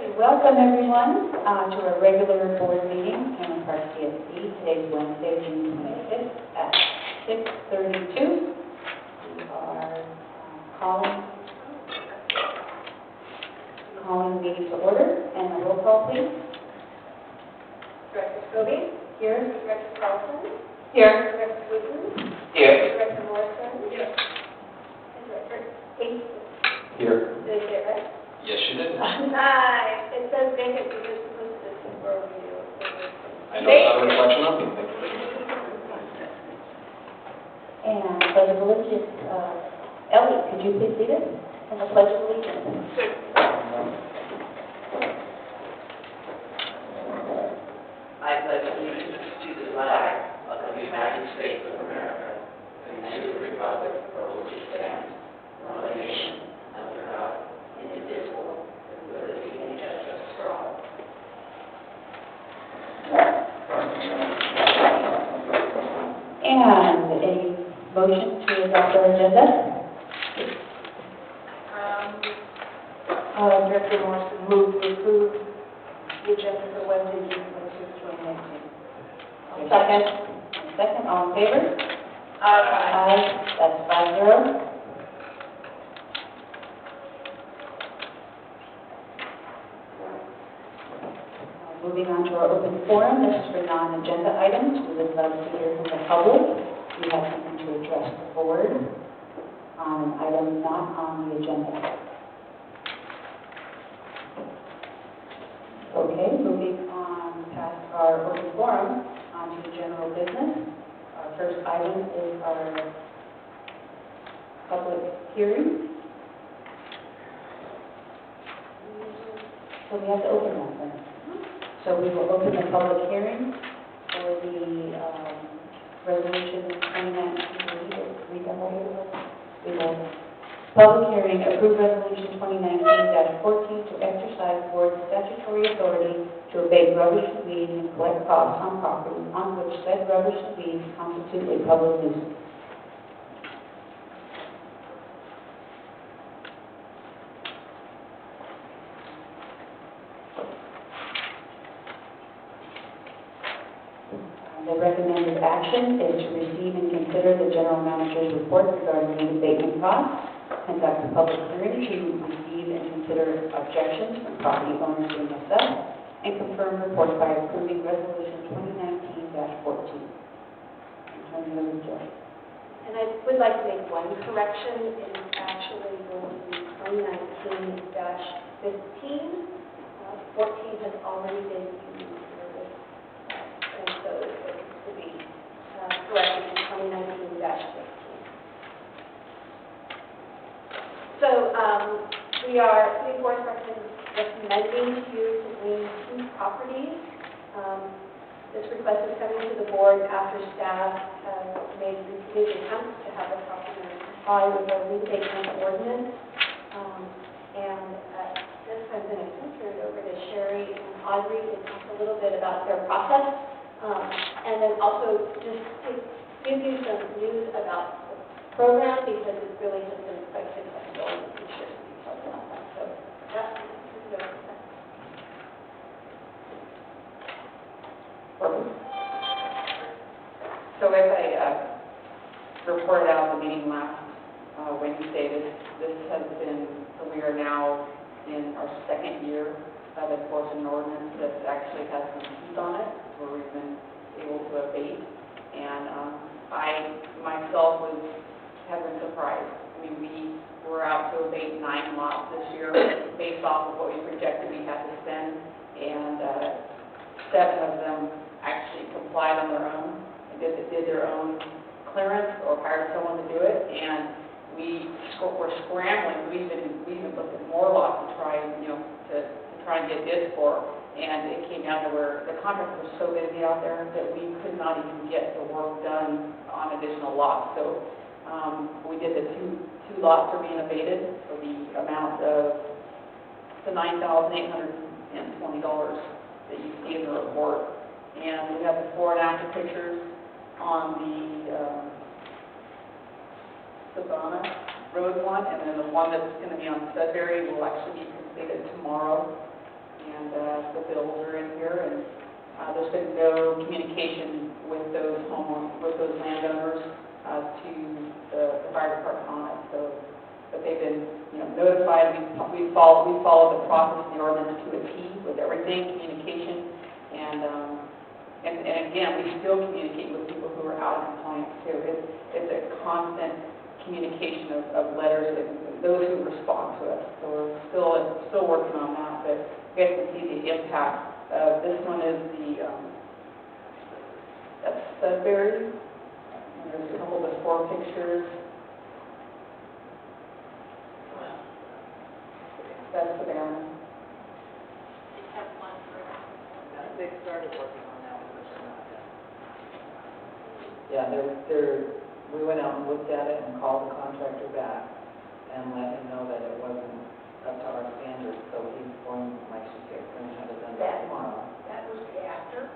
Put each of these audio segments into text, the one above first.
Welcome everyone to our regular board meeting in our CSC. Today's Wednesday, June 25th at 6:32. We are calling the meeting to order, and a roll call, please. Director Scobie? Here. Director Carlson? Here. Director Wooten? Here. Director Morrison? Here. And Director Hastings? Here. Did I get it right? Yes, you did. Hi. It says vacant because this is where we do. I know it's not a reflection of me. Thank you. And Pledge of Allegiance. Ellie, could you please lead us in the Pledge of Allegiance? I pledge allegiance to the flag of the United States of America and to the republic for which it stands, one nation, under God, indivisible, with liberty and justice for all. And a motion to adopt our agenda. Director Morrison moved to approve the agenda for Wednesday, June 26, 2019. Second, all in favor? Aye. Aye, that's 5-0. Moving on to our open forum, this is for non-agenda items. We would love to hear from the public. We have something to address the board on an item not on the agenda. Okay, moving on past our open forum, on to general business. Our first item is our public hearing. So we have to open that then. So we will open the public hearing for the resolution 2019. We will public hearing approve resolution 2019-14 to exercise board statutory authority to abate rubbish and weeds and collect costs on property on which said rubbish and weeds constitute a public nuisance. The recommended action is to receive and consider the general manager's report regarding the abatement costs, conduct a public hearing to receive and consider objections from property owners and myself, and confirm report by approving resolution 2019-14. Turn it over to Joy. And I would like to make one correction. It is actually going to be 2019-15. 14 has already been used for this, and so it needs to be corrected to 2019-15. So we are, City Board recommending to you to lien 2 properties. This request is coming to the board after staff has made repeated attempts to have the property comply with our lien abatement ordinance. And at this time, I'm going to turn it over to Sherry and Audrey to talk a little bit about their process, and then also just to give you some news about the program, because it really has been quite successful, and we share some details about that. So that's So as I reported out at the meeting last Wednesday, this has been, we are now in our second year of enforcing an ordinance that actually has some teeth on it, where we've been able to abate. And I myself have been surprised. I mean, we were out to abate 9 lots this year based off of what we projected we had to spend, and 7 of them actually complied on their own and did their own clearance or hired someone to do it. And we're scrambling. We've been looking at more lots to try and get bids for. And it came down to where the contractors were so busy out there that we could not even get the work done on additional lots. So we did the two lots are being abated for the amount of the $9,820 that you see in the report. And we have the before and after pictures on the Savannah Road one, and then the one that's going to be on Sudbury will actually be completed tomorrow. And the bills are in here, and there's been no communication with those landowners to the fire department on it. So, but they've been, notified. We followed the process of the ordinance to a T with everything, communication, and again, we still communicate with people who are out of compliance too. It's a constant communication of letters and those who respond to us. So we're still working on that, but you guys can see the impact. This one is that's Sudbury, and there's a couple of before pictures. That's Savannah. They started working on that one, but they're not done. Yeah, we went out and looked at it and called the contractor back and let him know that it wasn't up to our standards, so he's going, like she said, going to have it done by tomorrow. That was after.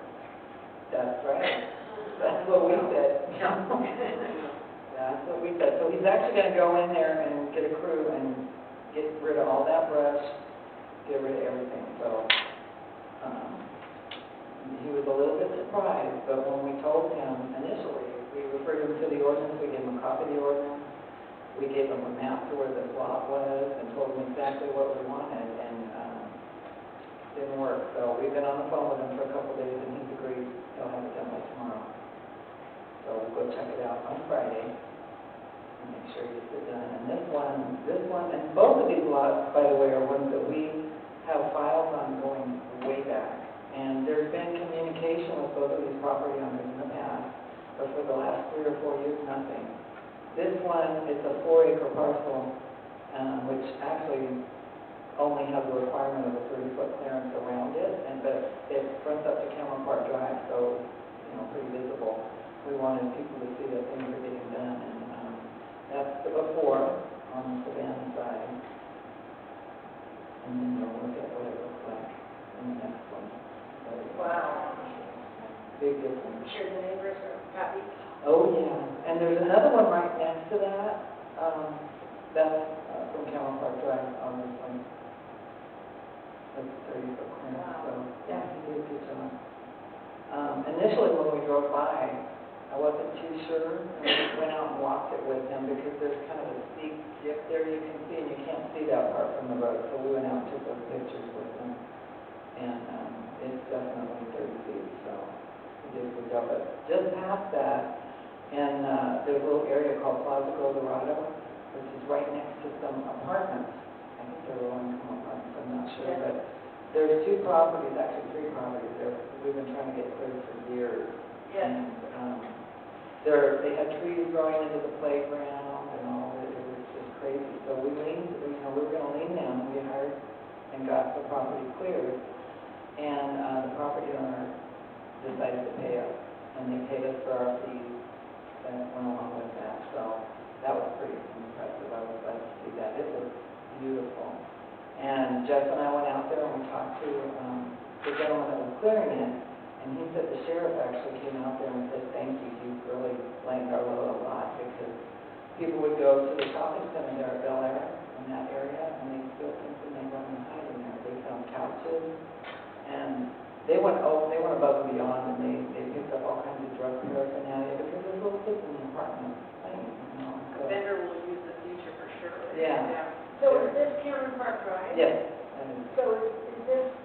That's right. That's what we said. That's what we said. So he's actually going to go in there and get a crew and get rid of all that brush, get rid of everything. So he was a little bit surprised, but when we told him initially, we referred him to the ordinance, we gave him a copy of the ordinance, we gave him a map to where the lot was and told him exactly what we wanted, and it didn't work. So we've been on the phone with him for a couple of days, and he's agreed he'll have it done by tomorrow. So we'll go check it out on Friday and make sure he gets it done. And this one, and both of these lots, by the way, are ones that we have files on going way back. And there's been communication with both of these property owners in the past, but for the last 3 or 4 years, nothing. This one, it's a 4-acre parcel, which actually only has a requirement of a 30-foot clearance around it, but it fronts up to Cameron Park Drive, so, pretty visible. We wanted people to see that things are getting done, and that's the before on the Savannah side. And then we'll look at what it looks like in the next one. Wow. Big difference. I'm sure the neighbors are happy. Oh, yeah. And there's another one right next to that. That's from Cameron Park Drive on this one. That's 30-foot clearance. So, yeah, he did a good job. Initially, when we drove by, I wasn't too sure. And we went out and walked it with him because there's kind of a steep dip there you can see, and you can't see that part from the road. So we went out and took those pictures with him. And it's definitely 30 feet, so he did a good job. But just past that, and there's a little area called Plaza Colorado, which is right next to some apartments. I think they're low-income apartments, I'm not sure. Yeah. But there's 2 properties, actually 3 properties there. We've been trying to get cleared for years. Yes. And they had trees growing into the playground and all of it. It was just crazy. So we were going to lien them. We hired and got the property cleared. And the property owner decided to pay us, and they paid us for our fees that went along with that. So that was pretty impressive. I was glad to see that. It was beautiful. And Jeff and I went out there and we talked to the gentleman that was clearing it, and he said the sheriff actually came out there and said, thank you, you've really lightened our load a lot, because people would go to the shopping center there at Bel Air in that area, and they'd steal things and they run and hide in there. They found couches. And they went above and beyond, and they picked up all kinds of drug paraphernalia because there's little kids in the apartment playing, A vendor will use the future for sure. Yeah. So is this Cameron Park Drive? Yes. That is. So is this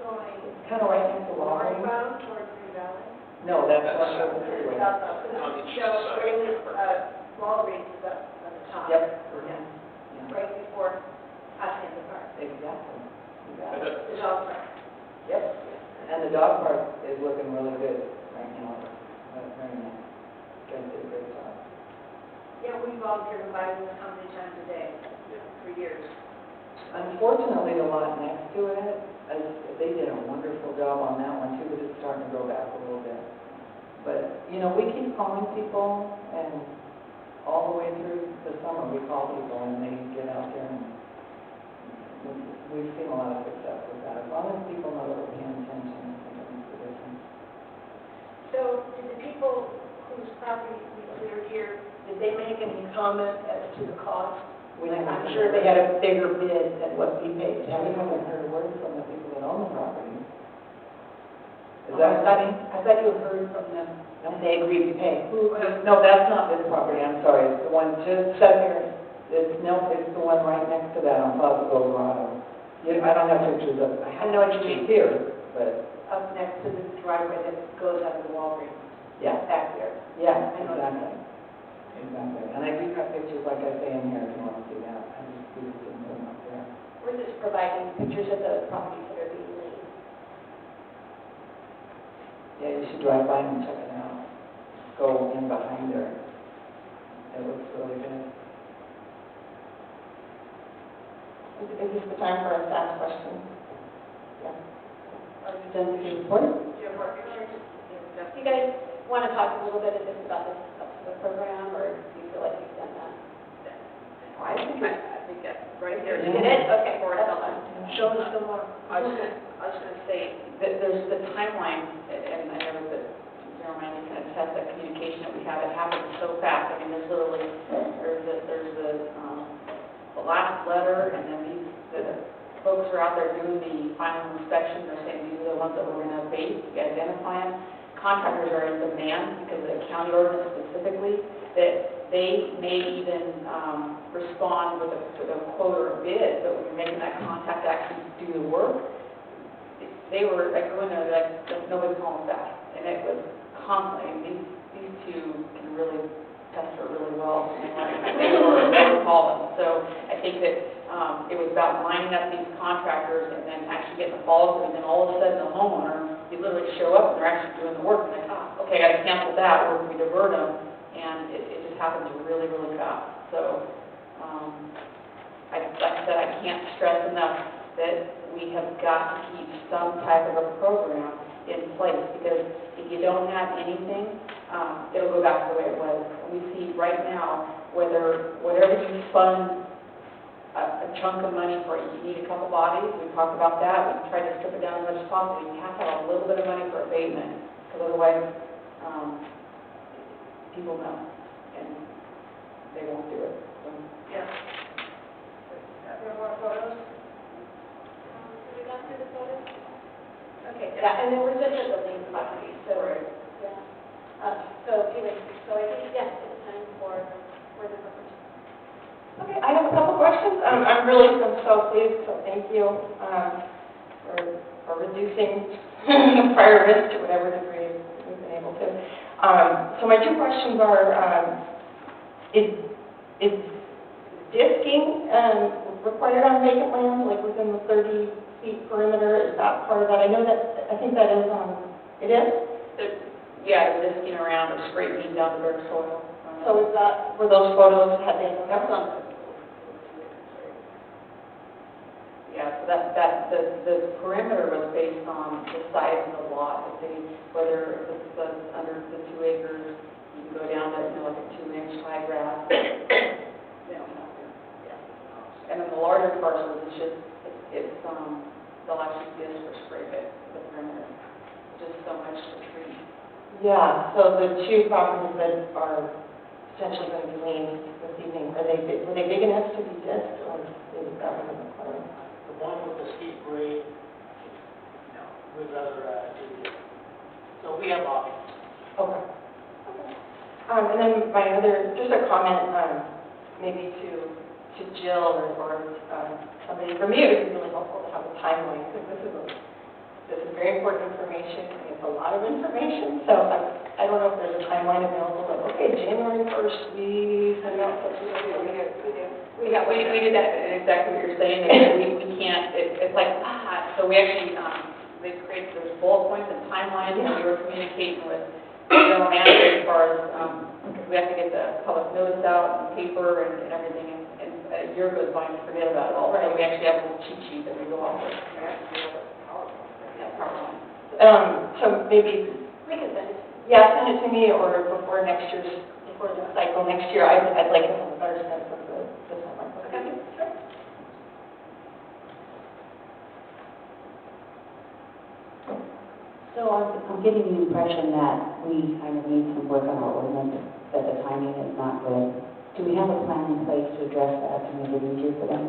going It's kind of right next to Walgreens. northbound towards Green Valley? No, that's That's one of the freeway. Southbound. On each So side. Walgreens is up on the top. Yep. Yeah. Yeah. Right before Hacienda Park. Exactly. You got it. The dog park. Yep. And the dog park is looking really good right now. That's very nice. Guys did a great job. Yeah, we've all driven by this how many times a day for years. Unfortunately, the lot next to it, they did a wonderful job on that one too, but it's starting to grow back a little bit. But, we keep calling people, and all the way through the summer, we call people, and they get out there, and we've seen a lot of success with that. As long as people know that we're paying attention, I think it makes a difference. So did the people whose property we cleared here, did they make any comment as to the cost? I'm sure they had a bigger bid than what we paid. And we haven't heard a word from the people that own the property. Is I that thought you heard from them, and they agreed to pay. No, that's not this property, I'm sorry, it's the one just, Sudbury. it's the one right next to that on Plaza Colorado. I don't have pictures of, I I know what you pictures mean. here, but, Up next to the driveway that goes out of the Walgreens, yeah, back there. yeah, I know what you exactly. Exactly, and I do have pictures like I say in here if you want to see that, I just didn't put them up there. We're just providing pictures of the properties that are being leased. Yeah, you should drive by and check it out. Go in behind there. It looks really good. Is this the time for us to ask questions? Yeah. Are you done with your report? Do you guys want to talk a little bit about the program, or do you feel like you've done that? I think that's right there. You did it? Okay, For that's us. fine. Show us some more. I was gonna say, that there's the timeline, and I know that General Manning can attest that communication that we have, it happens so fast. I mean, there's literally, there's the last letter, and then the folks are out there doing the final inspection, they're saying these are the ones that we're gonna abate, we identify them. Contractors are in demand because of the county ordinance specifically, that they may even respond with a quote or a bid, but when you're making that contact to actually do the work, they were like going there like nobody's calling back, and it was constantly. These two can really test her really well, and they were calling. So I think that it was about lining up these contractors and then actually getting the follow through, and then all of a sudden the homeowner, you literally show up and they're actually doing the work, and like, okay, I got to cancel that, or we divert them, and it just happens really, really fast. So like I said, I can't stress enough that we have got to keep some type of a program in place, because if you don't have anything, it'll go back to the way it was. We see right now, whatever you fund a chunk of money for, you need a couple bodies, we talked about that, we tried to strip it down as much as possible. You have to have a little bit of money for abatement, because otherwise, people know, and they won't do it. So, Yeah. Have more photos? Have we gone through the photos? Okay, yeah, and then we're just at the lead property, so, yeah. So anyway, so I think, yes, it's time for the questions. Okay, I have a couple questions. I'm so pleased, so thank you for reducing the prior risk to whatever degree we've been able to. So my two questions are, is disking required on vacant land, like within the 30 feet perimeter? Is that part of that? I know that, I think that is it is? yeah, they're disking around or scraping down the dirt soil. So is that, were those photos, had they, That's on. Yeah, so the perimeter was based on the size of the lot. If whether it's under the 2 acres, you can go down to, like a 2-inch high grass. Yeah. And then the larger parcels, they'll actually be used for spray bit, the perimeter. Just so much to treat. yeah, so the two properties that are potentially going to be leaned this evening, were they big enough to be disked, or is that what it's required? The one with the steep grade, we'd rather do this. So we have options. Okay. And then my other, just a comment, maybe to Jill or somebody, for me, it would be really helpful to have a timeline, because this is very important information, and it's a lot of information, so I don't know if there's a timeline available, like, okay, January 1st, we send out such and such. We did that, and exactly what you're saying, that we can't, it's like, so we actually, they created those bullet points and timelines, and we were communicating with the general manager as far as, because we have to get the public notice out and paper and everything, and a year goes by and you forget about it all. So we actually have a little cheat sheet that we go off with. So maybe, We can send it. yeah, send it to me, or before the cycle next year, I'd like to have a better sense of the timeline. Okay, sure. So I'm getting the impression that we kind of need some work on our ordinance, that the timing is not good Do we have a plan in place to address that to make it easier for them?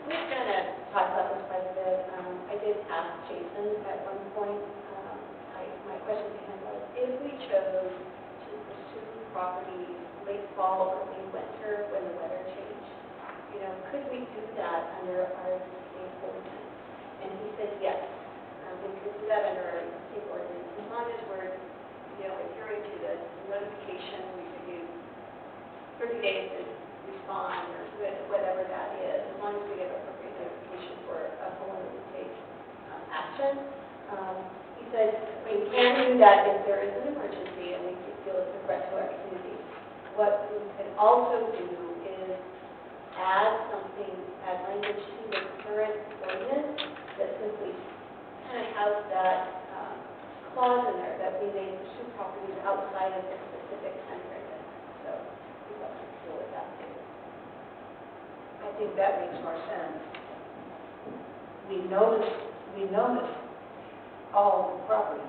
We've kind of talked about this quite a bit. I did ask Jason at one point, my question to him was, if we chose to pursue properties late fall or late winter when the weather changed, could we do that under our existing ordinance? And he said yes. We could do that under our existing ordinance, as long as we're, adhering to the notification. We could use 30 days to respond, or whatever that is, as long as we give appropriate notification for a homeowner to take action. He said we can do that if there is an emergency and we feel it's a threat to our community. What we can also do is add language to the current ordinance that simply kind of has that clause in there that we may pursue properties outside of the specific time frame. So we'd love to deal with that too. I think that makes more sense. We noticed all the properties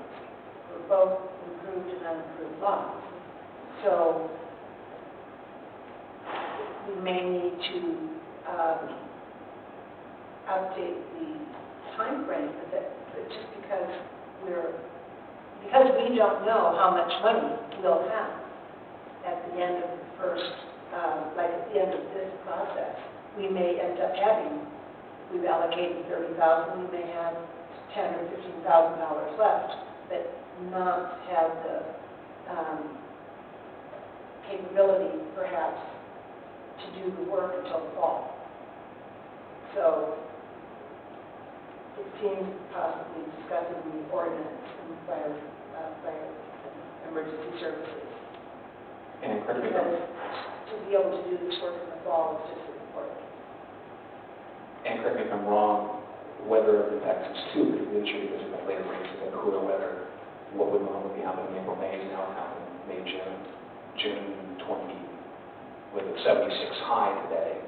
for both improved and unimproved lots. So we may need to update the timeframe for that, but just because we don't know how much money we'll have at the end of the first, like at the end of this process, we may end up having, we've allocated $30,000, we may have $10,000 or $15,000 left, but not have the capability, perhaps, to do the work until the fall. So it seems possibly discussing the ordinance and fire emergency services. And correct me if Because I'm- to be able to do this work in the fall is just as important. and correct me if I'm wrong, weather impacts us too, because the issue is that later rains and cooler weather, what would normally be happening in April, May is now happening May, June 20, with a 76 high today.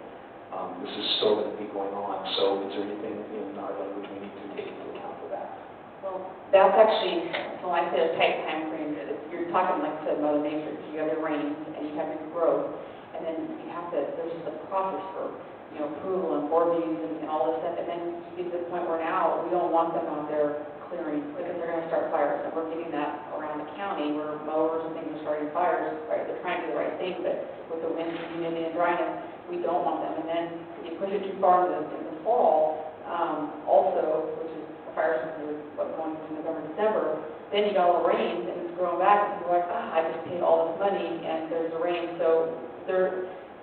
This is still going to be going on, so is there anything in our language we need to take into account for that? Well, that's actually, so I said a tight time frame. You're talking, like I said, Mother Nature, you have your rains and you have your growth, and then you have to, there's just a process for, approval and board meetings and all this stuff, and then you get to the point where now we don't want them out there clearing, because they're going to start fires, and we're getting that around the county where mowers and things are starting fires, right? They're trying to do the right thing, but with the wind, humidity, and dryness, we don't want them. And then if you push it too far in the fall, also, which is the fire season, what's going into November, December, then you got all the rains and it's growing back, and you're like, I just paid all this money and there's the rain. So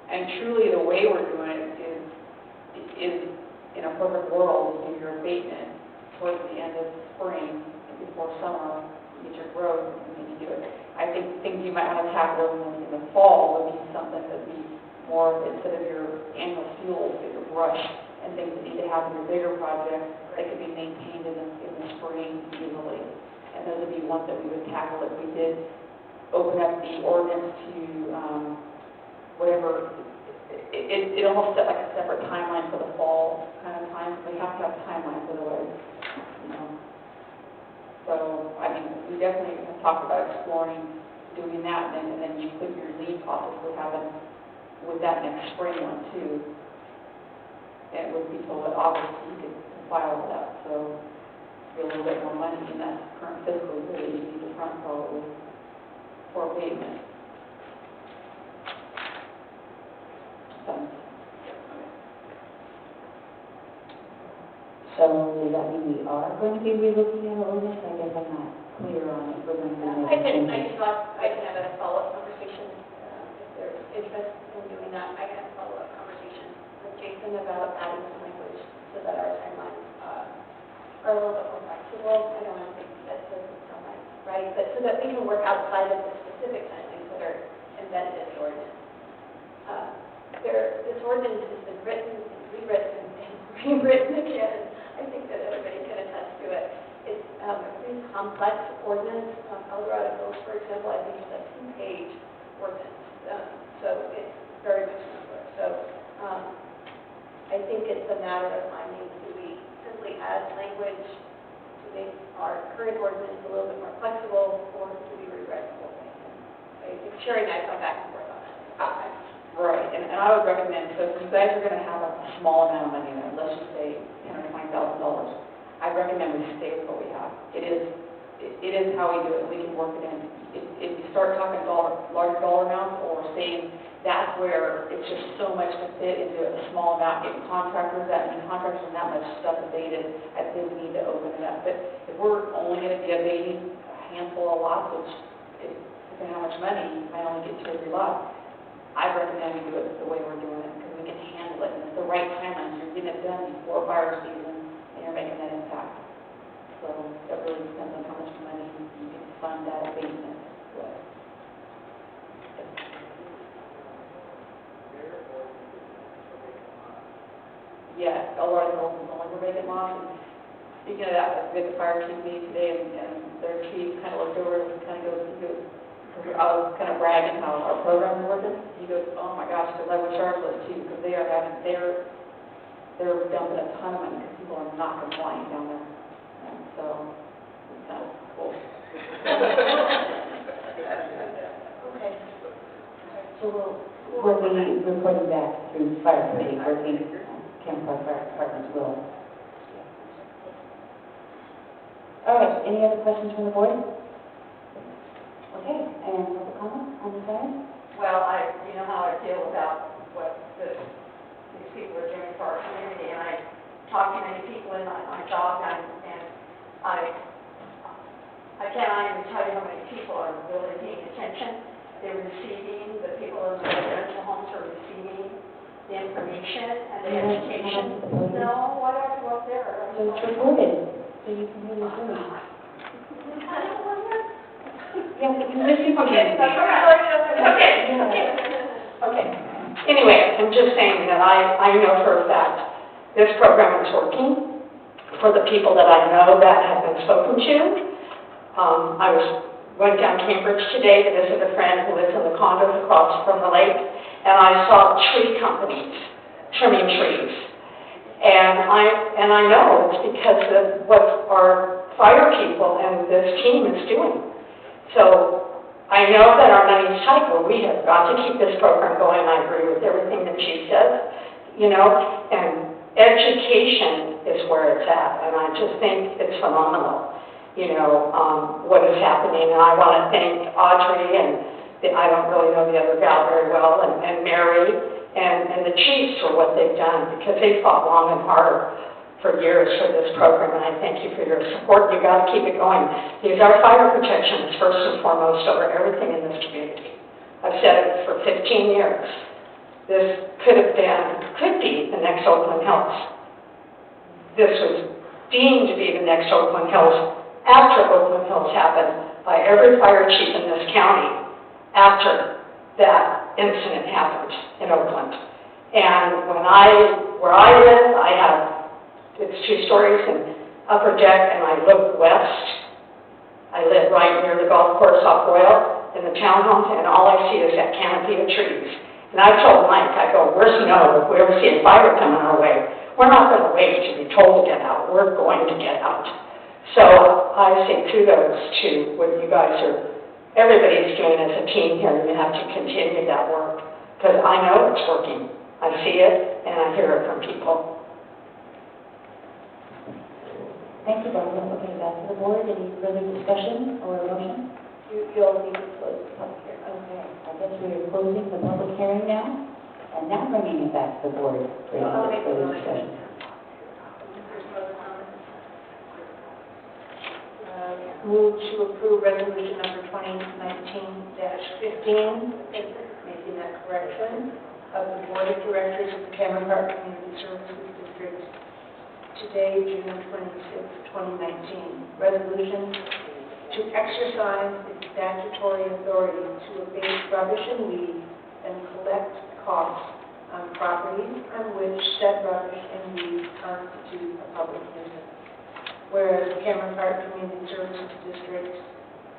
and truly the way we're doing it is in a perfect world, you do your abatement towards the end of spring and before summer, you get your growth and then you do it. I think things you might want to tackle in the fall would be something that would be more, instead of your annual fuels, get your brush and things that need to happen, your bigger projects, they could be maintained in the spring easily. And those would be ones that we would tackle if we did open up the ordinance to whatever, it almost set like a separate timeline for the fall kind of time. We have to have timelines otherwise, So, I mean, we definitely have talked about exploring doing that, and then you put your lead process would happen with that next spring one too. And it would be so that August you could file that, so be a little bit more money in that current fiscal year that you need to front probably for abatement. So does that mean we are going to be relooking at ordinance? I guess I'm not clear on if we're going to be I making can changes. have a follow-up conversation, if there's interest in doing that. I can have a follow-up conversation with Jason about adding some language so that our timelines are a little bit more flexible. I don't want to think that doesn't sound right, but so that we can work outside of the specific timelines that are embedded in the ordinance. This ordinance has been written and rewritten and rewritten again. I think that everybody can attest to it. It's a pretty complex ordinance. Eldorado Hills, for example, I think is a 2-page ordinance. So it's very much simpler. So I think it's a matter of finding, do we simply add language to make our current ordinance a little bit more flexible, or do we rewrite the whole thing? I think Sherry and I have gone back and forth on it. Right, and I would recommend, so if you guys are gonna have a small amount of money in there, let's just say $10,000 or $20,000, I recommend we stay with what we have. It is how we do it, we can work it in. If you start talking large dollar amounts, or saying that's where it's just so much to fit into a small amount, getting contractors, that means contractors and that much stuff abated, I think we need to open it up. But if we're only gonna be abating a handful of lots, which is, depending on how much money, you might only get 2 or 3 lots, I recommend we do it the way we're doing it, because we can handle it, and at the right timeline, you're getting it done before fire season, and you're making that impact. So that really depends on how much money you can fund that abatement with. Yeah, a lot of those only for vacant lots, and speaking of that, we had the fire chief meeting today, and their chief kind of looked over and kind of goes, I was kind of bragging how our program is working. He goes, oh my gosh, because I wish ours was too, because they're dumping a ton of money because people are not complying down there. And so, it's kind of cool. Okay. So we'll be reporting back through fire committee, working, Cameron Park Fire Department will. All right, any other questions from the board? Okay, and public comment on the side? Well, you know how I feel about what these people are doing for our community, and I talk to many people in my job, and I cannot even tell you how many people are really paying attention. They're receiving, the people in the residential homes are receiving the information and the education. No, whatever, what there. So it's recorded, so you can hear the Zoom. I don't want to. Yeah, but you listen to Okay, it. that's okay. Anyway, I'm just saying that I know for a fact this program is working for the people that I know that have been spoken to. I went down Cambridge today to visit a friend who lives in the condos across from the lake, and I saw tree companies trimming trees. And I know it's because of what our fire people and this team is doing. So I know that our money's tight, but we have got to keep this program going. I agree with everything that she says, and education is where it's at, and I just think it's phenomenal, what is happening. And I want to thank Audrey, and I don't really know the other gal very well, and Mary, and the chiefs for what they've done, because they fought long and hard for years for this program, and I thank you for your support. You got to keep it going. Because our fire protection is first and foremost over everything in this community. I've said it for 15 years. This could be the next Oakland Hills. This was deemed to be the next Oakland Hills after Oakland Hills happened by every fire chief in this county after that incident happened in Oakland. And where I live, I have it's 2 stories and upper deck, and I look west. I live right near the golf course off Royal in the townhomes, and all I see is that canopy of trees. And I told Mike, I go, we're snow. If we ever see a fire coming our way, we're not going to wait to be told to get out. We're going to get out. So I say kudos to what you guys everybody's doing as a team here. You have to continue that work, because I know it's working. I see it, and I hear it from people. Thank you, Barbara. Okay, back to the board. Any further discussion or motion? You'll need to close the public hearing. Okay, I guess we are closing the public hearing now, and now bringing it back to the board for I'll make a further motion. discussion. There's no other comments. Move to approve resolution number 2019-15, making that correction, of the Board of Directors of the Cameron Park Community Services District, today, June 26, 2019. Resolution to exercise its statutory authority to abate rubbish and weeds and collect costs on properties on which said rubbish and weeds constitute a public nuisance. Whereas the Cameron Park Community Services District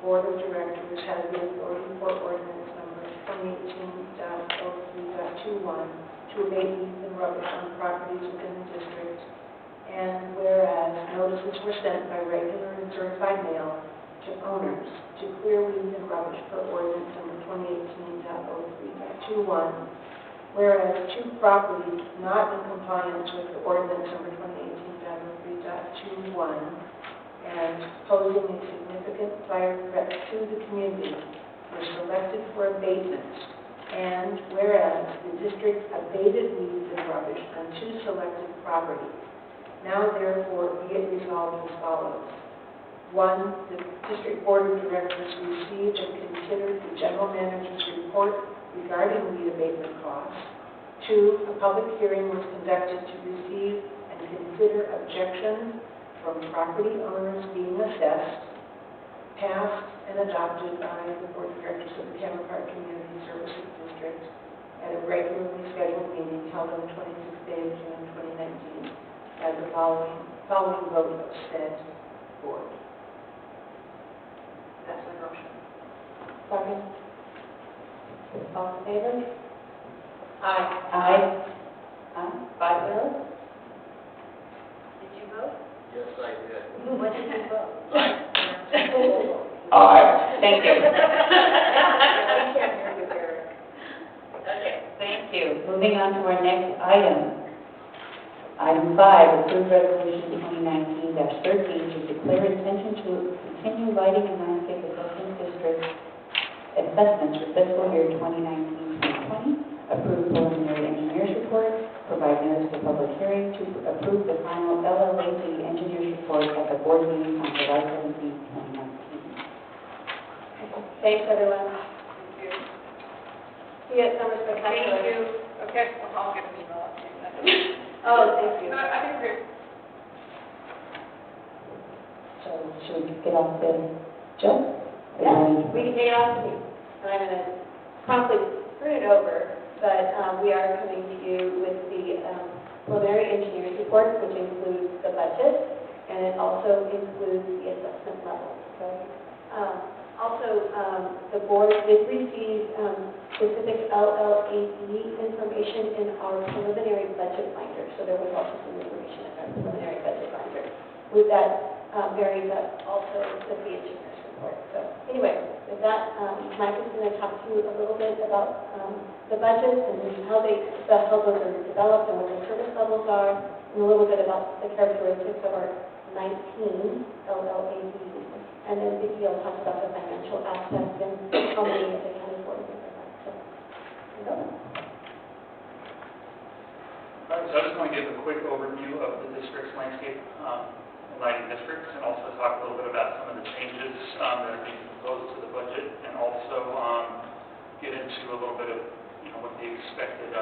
Board of Directors has the authority for ordinance number 2018-03.21 to abate weeds and rubbish on properties within the district. And whereas notices were sent by regular and certified mail to owners to clear weeds and rubbish per ordinance number 2018-03.21, whereas two properties not in compliance with the ordinance number 2018-3.21 and posing a significant fire threat to the community were selected for abatement, and whereas the district abated weeds and rubbish on two selected properties, now therefore be it resolved as follows. 1, the district board of directors received and considered the general manager's report regarding weed abatement costs. 2, a public hearing was conducted to receive and consider objections from property owners being assessed, passed and adopted by the board of directors of the Cameron Park Community Services District at a regularly scheduled meeting held on the 26th day of June 2019 as the following vote of said board. That's my motion. Second. All in favor? Aye. Aye. Aye. 5-0. Did you vote? Yes, I did. What did you vote? Aye. Thank you. I can't hear you, Eric. Okay, thank you. Moving on to our next item. Item 5, approve resolution 2019-13 to declare intention to continue lighting and landscape assessment district assessments for fiscal year 2019-2020, approve preliminary engineer's report, provide notice for public hearing to approve the final LLAC engineer's report at the board meeting on July 17, 2019. Thanks, everyone. See you at Summer Spectacular. Thank you. Okay, well, I'll get an email out to you. Oh, thank you. I think we're good. So should we get off the Jill? Yeah, we can take it off to me. And I'm going to promptly turn it over, but we are coming to you with the preliminary engineer's report, which includes the budget, and it also includes the assessment level. Okay? The board did receive specific LLAD information in our preliminary budget binder, so there was also some information in our preliminary budget binder. With that, marries up also with the engineer's report. So anyway, with that, Mike is going to talk to you a little bit about the budgets and how those are developed and what the service levels are, and a little bit about the characteristics of our 19 LLADs. And then Vicki will talk about the financial aspects and how many is accounted for and things like that. So, here you go. All right, so I just want to give a quick overview of the district's landscape and lighting districts, and also talk a little bit about some of the changes that are being proposed to the budget, and also get into a little bit of, what the expected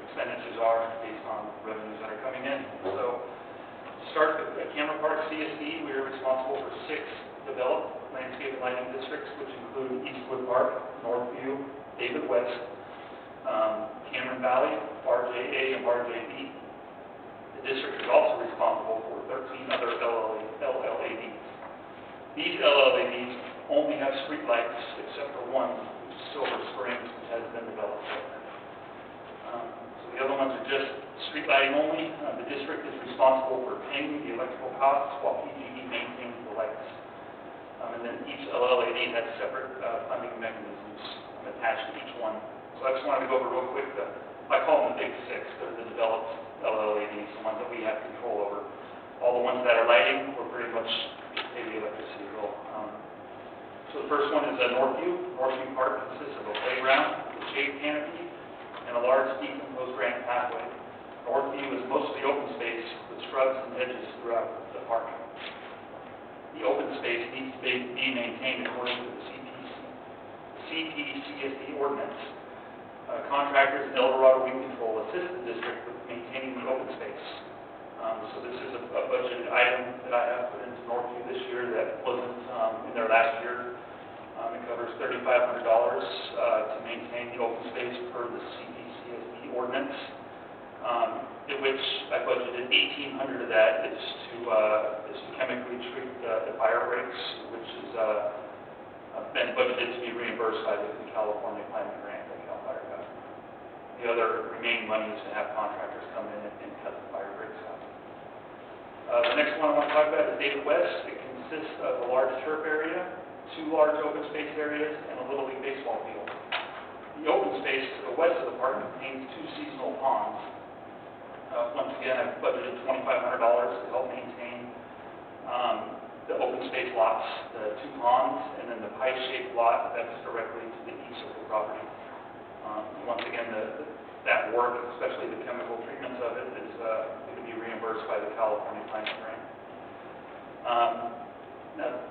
expenditures are based on revenues that are coming in. So, to start with Cameron Park CSD, we are responsible for 6 developed landscape and lighting districts, which include Eastwood Park, Northview, David West, Cameron Valley, RJA, and RJB. The district is also responsible for 13 other LLADs. These LLADs only have street lights except for one, which is Silver Springs, which has been developed. So the other ones are just street lighting only. The district is responsible for paying the electrical costs while PG&E maintains the lights. And then each LLAD has separate funding mechanisms attached to each one. So I just wanted to go over real quick. I call them the big 6. They're the developed LLADs, the ones that we have control over. All the ones that are lighting, we're pretty much pay the electricity bill. So the first one is Northview. Northview Park consists of a playground, a shade canopy, and a large decomposed granite pathway. Northview is mostly open space with shrubs and hedges throughout the park. The open space needs to be maintained according to the CPCSD ordinance. Contractors in El Dorado Weed Control assist the district with maintaining the open space. So this is a budgeted item that I have put into Northview this year that wasn't in there last year. It covers $3,500 to maintain the open space per the CPCSD ordinance. In which I budgeted $1,800 of that is to chemically treat the fire breaks, which has been budgeted to be reimbursed by the California Climate Grant that CAL FIRE got. The other remaining money is to have contractors come in and cut the fire breaks out. The next one I want to talk about is David West. It consists of a large turf area, 2 large open space areas, and a Little League baseball field. The The open space to the west of the park contains 2 seasonal ponds. Once again, I've budgeted $2,500 to help maintain the open space lots, the 2 ponds, and then the pie-shaped lot that's directly to the east of the property. Once again, that work, especially the chemical treatments of it, is going to be reimbursed by the California Climate Grant. Now,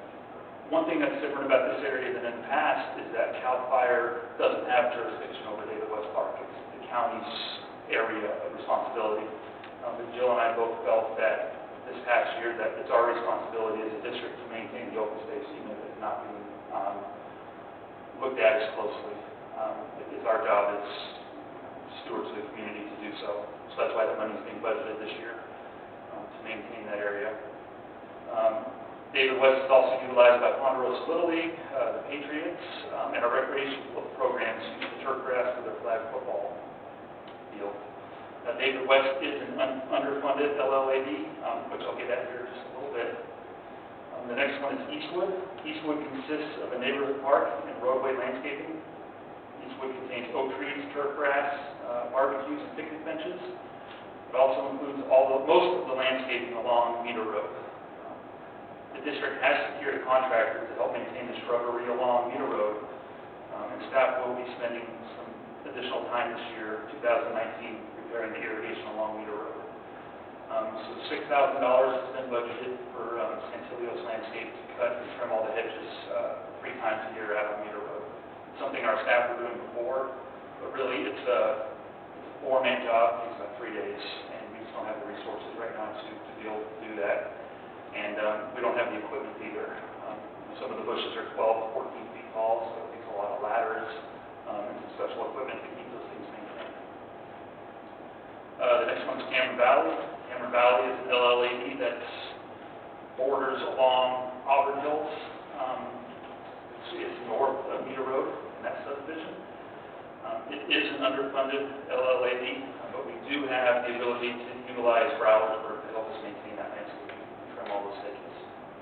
one thing that's different about this area than in the past is that CAL FIRE doesn't have jurisdiction over David West Park. It's the county's area of responsibility. But Jill and I both felt that this past year that it's our responsibility as a district to maintain the open space, even if it's not being looked at as closely. It's our job as stewards of the community to do so. So that's why the money's being budgeted this year to maintain that area. David West is also utilized by Ponderosa Little League, the Patriots, and our recreation programs use the turf grass for their flag football field. David West is an underfunded LLAD, which I'll get at here in just a little bit. The next one is Eastwood. Eastwood consists of a neighborhood park and roadway landscaping. Eastwood contains oak trees, turf grass, barbecues, and picnic benches. It also includes most of the landscaping along Meter Road. The district has secured a contractor to help maintain the shrubbery along Meter Road, and staff will be spending some additional time this year, 2019, repairing the irrigation along Meter Road. So $6,000 has been budgeted for Santilio's Landscape to cut and trim all the hedges 3 times a year out on Meter Road. Something our staff were doing before, but really it's a 4-man job. It takes about 3 days, and we just don't have the resources right now to be able to do that. And we don't have the equipment either. Some of the bushes are 12 to 14 feet tall, so it takes a lot of ladders and some special equipment to keep those things maintained. The next one is Cameron Valley. Cameron Valley is an LLAD that borders along Auburn Hills. It's north of Meter Road in that subdivision. It is an underfunded LLAD, but we do have the ability to utilize Brownsburg to help us maintain that landscape. All those hedges,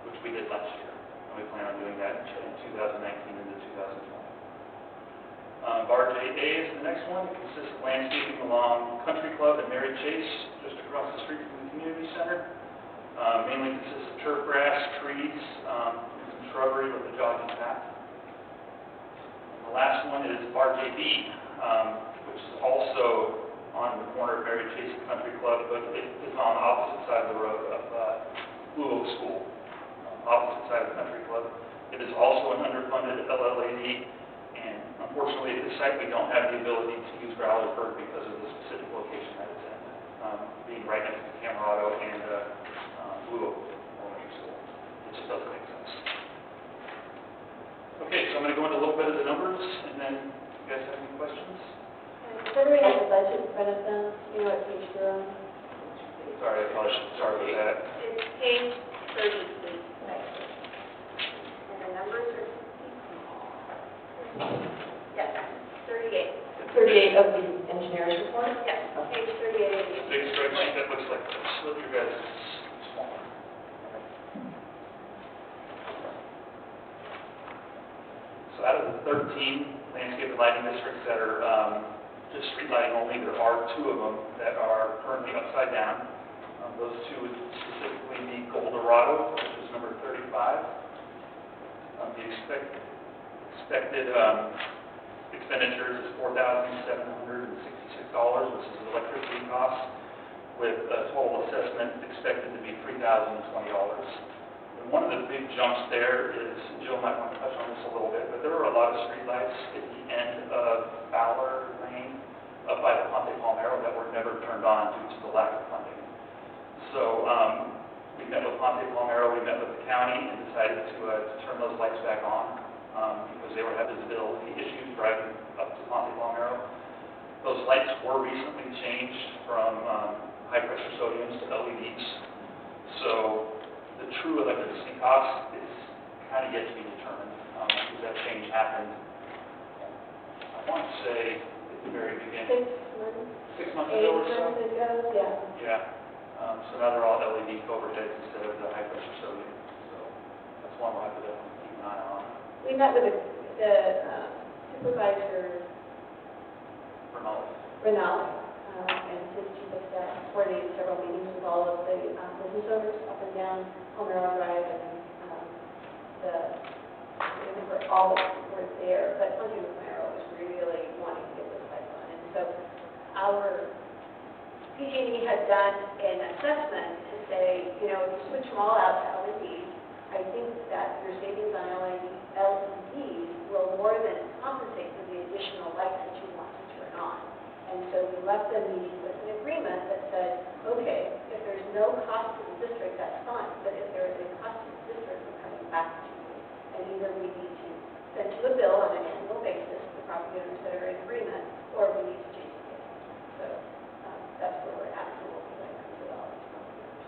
which we did last year, and we plan on doing that in 2019 into 2020. Bar JA is the next one. It consists of landscaping along Country Club and Mary Chase, just across the street from the community center. Mainly consists of turf grass, trees, and some shrubbery with a jogging path. And the last one is Bar JB, which is also on the corner of Mary Chase and Country Club, but it is on the opposite side of the road of Blue Oak School, opposite side of the Country Club. It is also an underfunded LLAD, and unfortunately at this site we don't have the ability to use Brownsburg because of the specific location that it's in, being right next to Camerado and Blue Oak Elementary School. It just doesn't make sense. Okay, so I'm going to go into a little bit of the numbers, and then you guys have any questions? Does everybody have the budget in front of them? You know what page they're on? Sorry, I probably should start with that. It's page 30, please. And the numbers are, yes, 38. 38 of the engineer's report? Yes, page 38 of the. Big spreadsheet that looks like this. Look, you guys, smaller. So out of the 13 landscape and lighting districts that are just street lighting only, there are 2 of them that are currently upside down. Those 2 would specifically be Goldorado, which is number 35. The expected expenditures is $4,766, which is electricity costs, with a total assessment expected to be $3,020. And one of the big jumps there is, Jill might want to touch on this a little bit, but there are a lot of streetlights at the end of Fowler Lane up by the Ponte Palmero that were never turned on due to the lack of funding. So we met with Ponte Palmero, we met with the county, and decided to turn those lights back on because they were having visibility issues driving up to Ponte Palmero. Those lights were recently changed from high-pressure sodiums to LEDs. So the true electricity cost is kind of yet to be determined because that change happened, I want to say, at the very beginning. 6 months ago or so? 8 months ago, yeah. Yeah. So now they're all LED overheads instead of the high-pressure sodium. So that's one we'll have to definitely keep an eye on. We met with the supervisor Renali, and his chief of staff coordinated several meetings with all of the business owners up and down Palmero Drive, and all of them were there, but Hunter Palmero was really wanting to get this pipeline. And so our PG&E had done an assessment to say, you know, if you switch them all out to LEDs, I think that your savings on LEDs will more than compensate for the additional lights that you want to turn on. And so we left them meeting with an agreement that said, okay, if there's no cost to the district, that's fine, but if there is a cost to the district, we're coming back to you. And either we need to send you a bill on an annual basis, the property owners that are in agreement, or we need to change the bill. So that's where we're at, so we'll be going to all these property owners.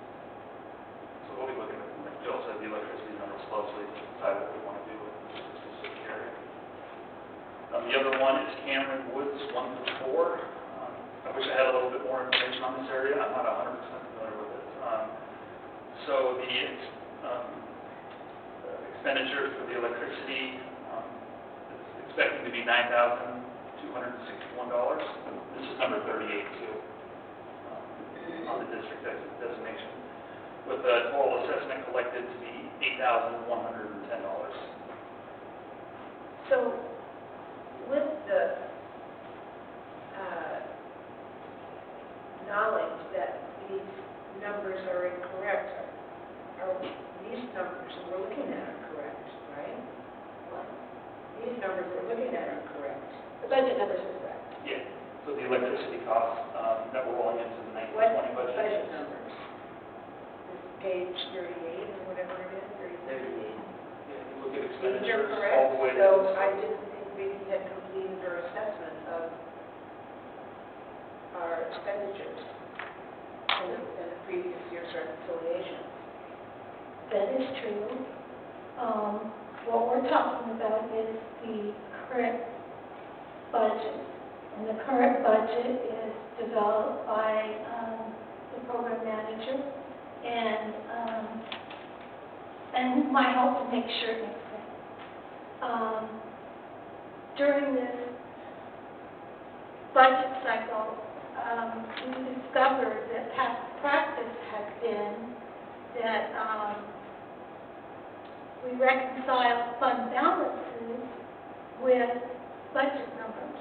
So we'll be looking at, like Jill said, the electricity numbers closely to decide what we want to do with this specific area. The other one is Cameron Woods 1-4. I wish I had a little bit more information on this area. I'm not 100% familiar with it. So the expenditure for the electricity is expecting to be $9,261. This is number 38 too, on the district designation, with a total assessment collected to be $8,110. So with the knowledge that these numbers are incorrect, are these numbers that we're looking at are correct, right? These numbers we're looking at are correct. The budget numbers are correct. Yeah, so the electricity costs that we're rolling into the 1920 What budget. budget numbers? This page 38 or whatever it is, 38. Yeah, you look at These are expenditures correct, all the way to. so I didn't think we had completed our assessment of our expenditures in the previous year's reconciliation. That is true. What we're talking about is the current budget. And the current budget is developed by the program manager and my help to make sure it makes sense. During this budget cycle, we discovered that past practice has been that we reconcile fund balances with budget numbers.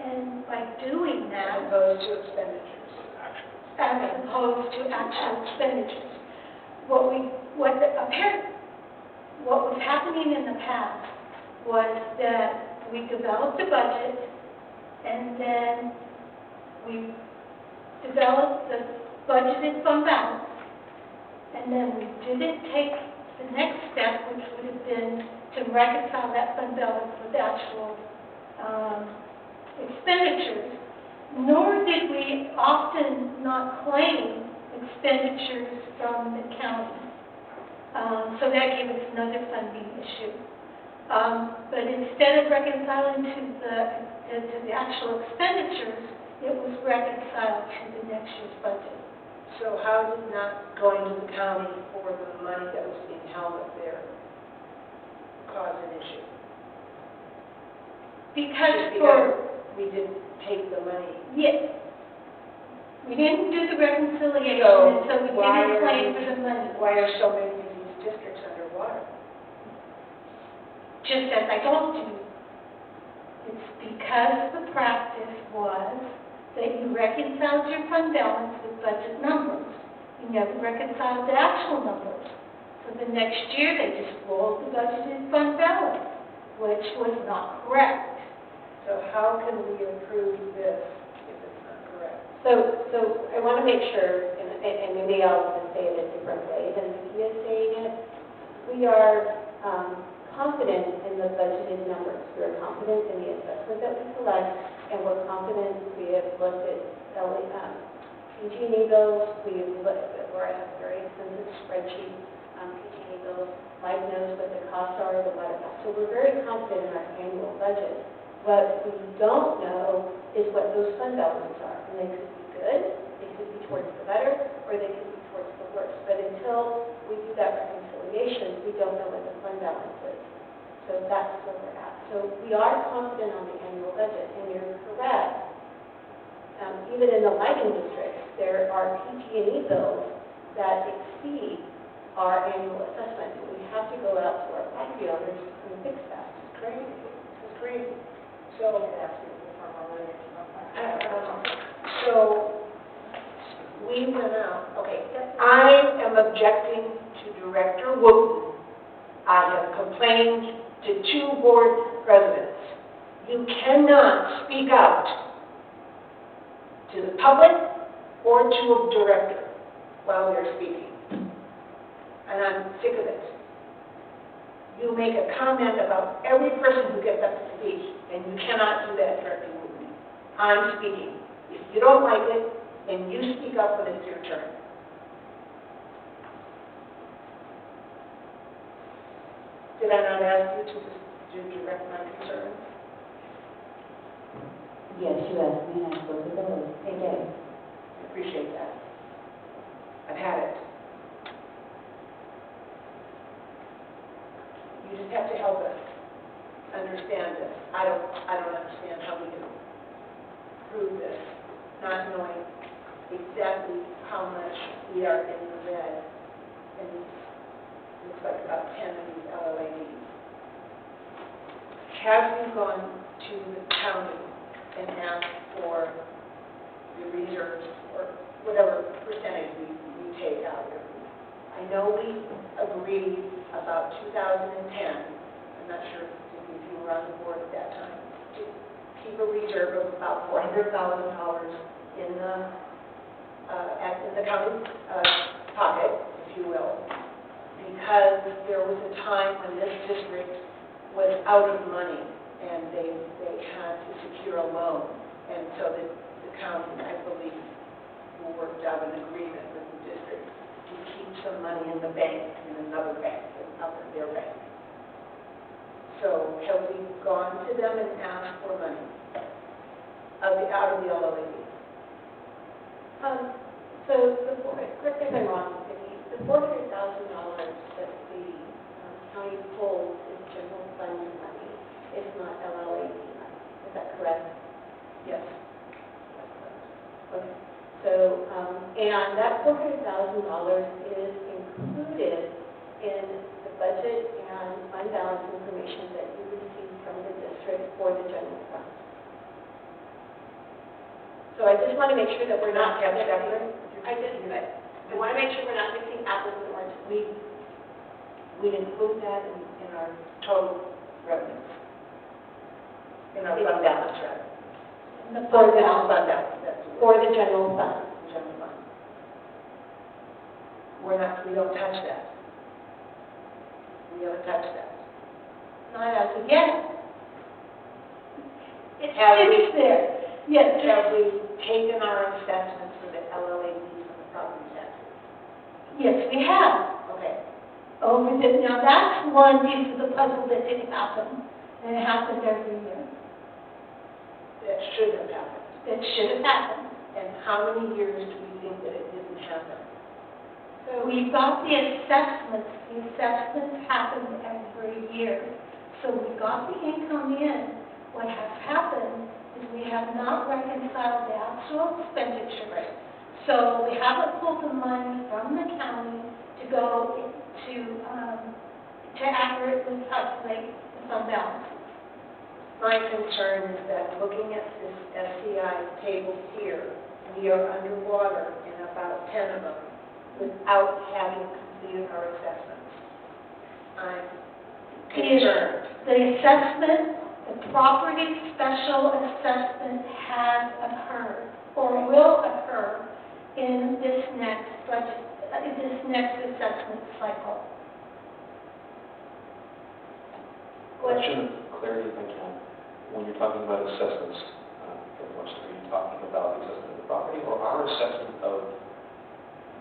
And by doing that, As opposed to expenditures. as opposed to actual expenditures, what was happening in the past was that we developed a budget, and then we developed the budgeted fund balance, and then we didn't take the next step, which would have been to reconcile that fund balance with actual expenditures, nor did we often not claim expenditures from the county. So that gave us another funding issue. But instead of reconciling to the actual expenditures, it was reconciled to the next year's budget. So how did not going to the county for the money that was being held up there cause an issue? Because we didn't take the money. yes, we didn't do the reconciliation, So and so we didn't claim for the money. Why are so many of these districts underwater? Just as I told you, it's because the practice was that you reconciled your fund balance with budget numbers. You never reconciled the actual numbers. So the next year, they just rolled the budgeted fund balance, which was not correct. So how can we approve this if it's not correct? So I want to make sure, and maybe I'll just say it a different way than Vicki is saying it. We are confident in the budgeted numbers. We are confident in the assessment that we collect, and we're confident we have looked at PG&E bills. We've looked at, where I have a very extensive spreadsheet on PG&E bills. Mike knows what the costs are, the water costs. So we're very confident in our annual budget. What we don't know is what those fund balances are. And they could be good, they could be towards the better, or they could be towards the worse. But until we do that reconciliation, we don't know what the fund balance is. So that's where we're at. So we are confident on the annual budget, and you're correct. Even in the lighting districts, there are PG&E bills that exceed our annual assessment. And we have to go out to our property owners and fix that. It's crazy. It's crazy. So, So, we went out, okay, I am objecting to Director Wooten. I have complained to 2 board presidents. You cannot speak out to the public or to a director while they're speaking. And I'm sick of it. You make a comment about every person who gets up to speak, and you cannot do that, Director Wooten. I'm speaking. If you don't like it, then you speak up when it's your turn. Did I not ask you to direct my concerns? Yes, you asked me, and I spoke to those. Thank you. I appreciate that. I've had it. You just have to help us understand this. I don't understand how we can prove this, not knowing exactly how much we are in the red. And it looks like about 10 of these LLADs. Have you gone to the county and asked for the reserves or whatever percentage we take out of it? I know we agreed about 2010, I'm not sure if you were on the board at that time, to keep a reserve of about $400,000 in the county pocket, if you will, because there was a time when this district was out of money and they had to secure a loan, and so the county, I believe, worked out an agreement with the district to keep some money in the bank, in another bank, out of their bank. So have we gone to them and asked for money out of the LOAD? So correct me if I'm wrong, Vicki, the $400,000 that the county pulls is general fund money. It's not LLAD money. Is that correct? Yes. Okay. So, and that $400,000 is included in the budget and fund balance information that you receive from the district for the general fund. So I just want to make sure that we're not Kept mixing. separate? I want to make sure we're not mixing apples and oranges. We include that in our total revenues, in our fund balance, right? The For fund this balance fund balance, that's the for word. the general fund. General fund. We don't touch that. We haven't touched that. Not as of yet. It's Have we- there. Yes, Have we taken our assessments for the LLADs and the property taxes? yes, we have. Okay. Now that's one piece of the puzzle that didn't happen, and it happens every year. That should have happened. It should have happened. And how many years do we think that it didn't happen? So we got the assessments happened every year. So we got the income in. What has happened is we have not reconciled the actual expenditures. So we haven't pulled the money from the county to go to accurately calculate the fund balance. My concern is that looking at this SCI table here, we are underwater in about 10 of them without having completed our assessments. I'm concerned. The assessment, the property special assessment has occurred or will occur in this next budget, this next assessment cycle. Question of clarity, if I can. When you're talking about assessments, very much, are you talking about the assessment of the property or our assessment of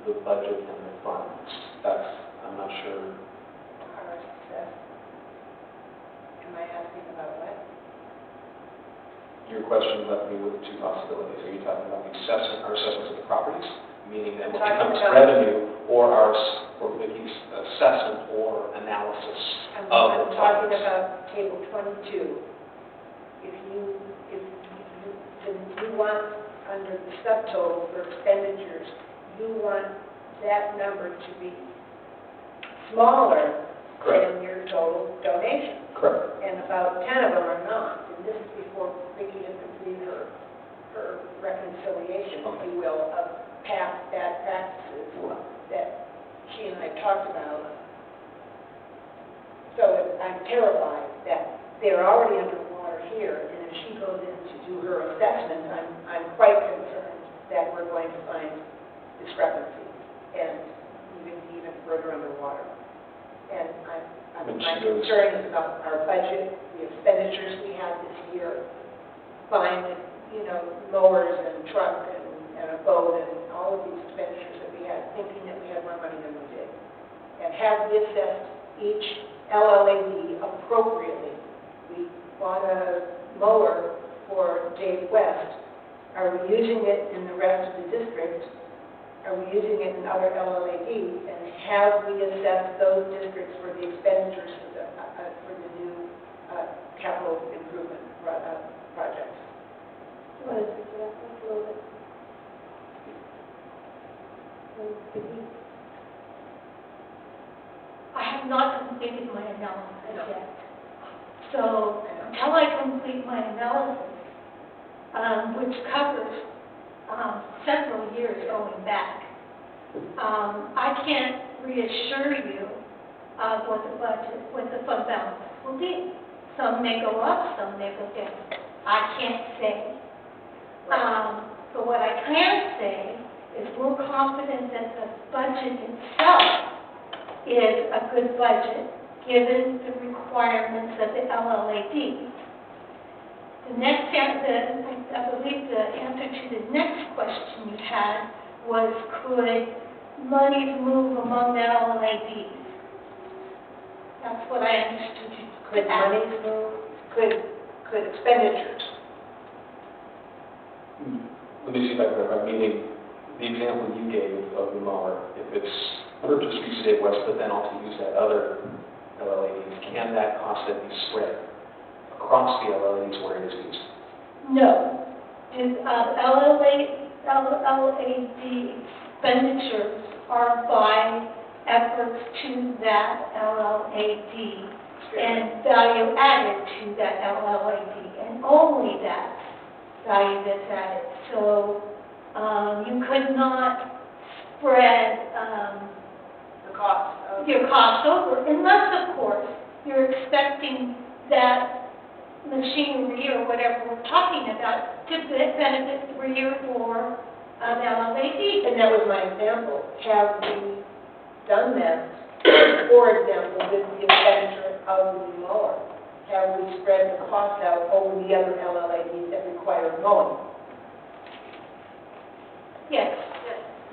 the budget and the funds? That's, I'm not sure. Our assessment. Am I asking about what? Your question left me with two possibilities. Are you talking about the assessment, our assessments of the properties, meaning that I'm what talking becomes about- revenue, or our for Vicki's assessment or analysis I'm of the talking projects. about table 22. If you want, under the subtotal for expenditures, you want that number to be smaller Correct. than your total donation. Correct. And about 10 of them are not. And this is before Vicki has completed her reconciliation, if you will, of past bad practices that she and I talked about. So I'm terrified that they're already underwater here, and if she goes in to do her assessment, I'm quite concerned that we're going to find discrepancies and even further underwater. And my concern is about our budget, the expenditures we had this year, buying, mowers and truck and a boat and all of these expenditures that we had, thinking that we had more money than we did. And have we assessed each LLAD appropriately? We bought a mower for Dave West. Are we using it in the rest of the district? Are we using it in other LLADs? And have we assessed those districts for the expenditures for the new capital improvement projects? Want to speak to that a little bit? I have not completed my analysis yet. So until I complete my analysis, which covers several years going back, I can't reassure you of what the fund balance will be. Some may go up, some may go down. I can't say. But what I can say is we're confident that the budget itself is a good budget, given the requirements of the LLAD. The next answer, I believe the answer to the next question you had was, could monies move among the LLADs? That's what I understood you Could to ask. monies move? Could expenditures? Let me see if I can remember. Meaning, the example you gave of the mower, if it's purchased through State West, but then also use that other LLADs, can that cost then be spread across the LLADs where it is used? No. LLAD expenditures are by efforts to that LLAD and value added to that LLAD, and only that value that's added. So you could not spread The cost of... your costs over, unless, of course, you're expecting that machinery or whatever we're talking about to benefit 3 or 4 LLAD. And that was my example. Have we done that, for example, with the expenditure of the mower? Have we spread the cost out over the other LLADs that require mowing? Yes.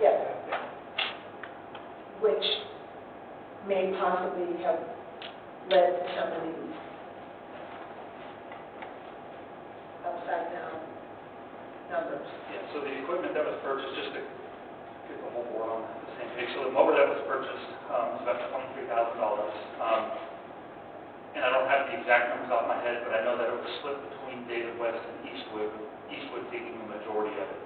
Yes. Which may possibly have led to some of these upside down numbers. Yeah, so the equipment that was purchased, just to get the whole board on the same page, so the mower that was purchased was about $23,000. And I don't have the exact numbers off my head, but I know that it was split between David West and Eastwood, Eastwood taking the majority of it.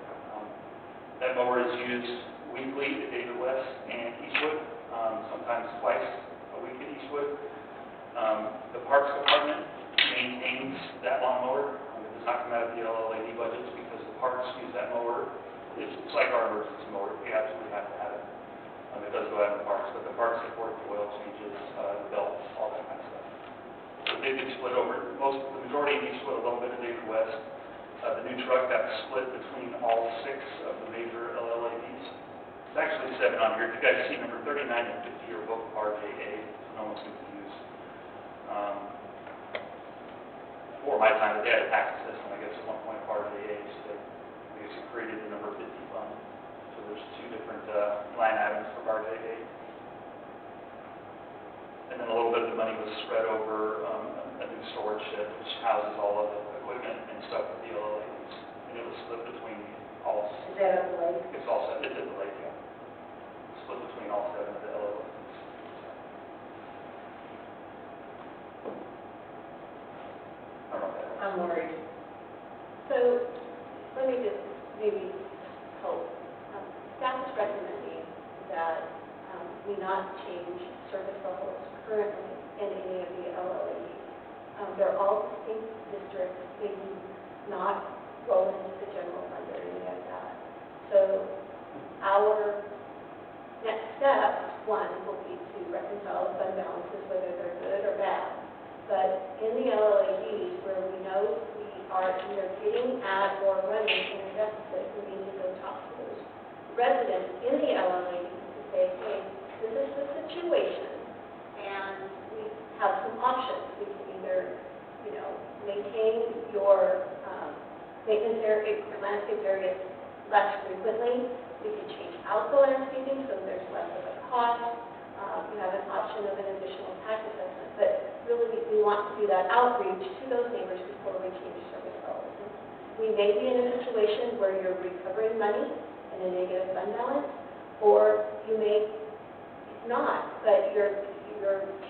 That mower is used weekly at David West and Eastwood, sometimes twice a week at Eastwood. The Parks Department maintains that lawnmower. It does not come out of the LLAD budgets because the parks use that mower. It's like our emergency mower. We absolutely have to have it. It does go out in the parks, but the parks support the oil changes, the belts, all that kind of stuff. So they've been split over. The majority in Eastwood, a little bit of David West. The new truck got split between all 6 of the major LLADs. It's actually 7 on here. If you guys see number 39 and 50 are both RJA, so no one's confused. Before my time, they had a tax system, I guess, at one point, RJA, so they, I guess, created the number 50 fund. So there's 2 different line items for RJA. And then a little bit of the money was spread over a new storage shed, which houses all of the equipment and stuff for the LLADs. And it was split between all... Is that at the lake? It's all set, it's at the lake, yeah. Split between all 7 of the LLADs. we not change service levels currently in any of the LLAs. They're all distinct districts. They do not roll into the general fund or any of that. So our next step, one, will be to reconcile fund balances, whether they're good or bad. But in the LLAs, where we know we are either getting at or running in a deficit, we need to go talk to those residents in the LLAs to say, hey, this is the situation, and we have some options. We can either, maintain your maintenance area, landscape areas less frequently. We can change out the landscaping so there's less of a cost. You have an option of an additional tax assessment, but really we want to do that outreach to those neighbors before we change service levels. We may be in a situation where you're recovering money in a negative fund balance, or you may not, but you're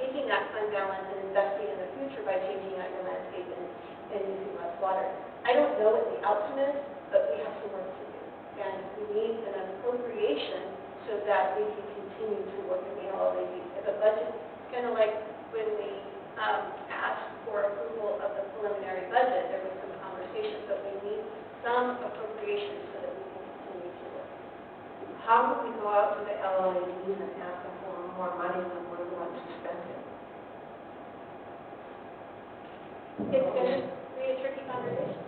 taking that fund balance and investing in the future by changing out your landscape and using less water. I don't know what the outcome is, but we have some work to do. And we need an appropriation so that we can continue to work in the LLAs. If a budget, kind of like when we asked for approval of the preliminary budget, there was some conversation, but we need some appropriation so that we can continue to work. How would we go out to the LLAs and ask them for more money than we're going to spend it? It's going to be a tricky conversation.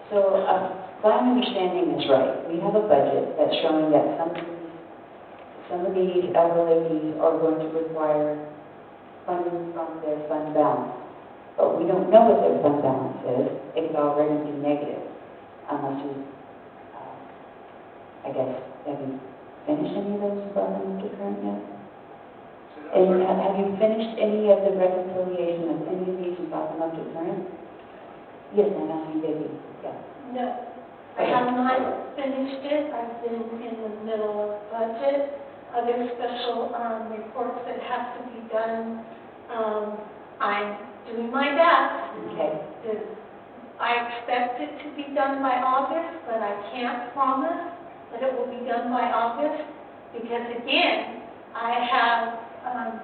So, if I'm understanding this right, we have a budget that's showing that some of these LLAs are going to require funding from their fund balance. But we don't know what their fund balance is. It could already be negative, unless you, I guess, have you finished any of those brought them up to current yet? And have you finished any of the reconciliation of any of these and brought them up to current? Yes, I know you did, yeah. No, I have not finished it. I've been in the middle of budget, other special reports that have to be done. I'm doing my best. Okay. I expect it to be done by August, but I can't promise that it will be done by August, because again, I have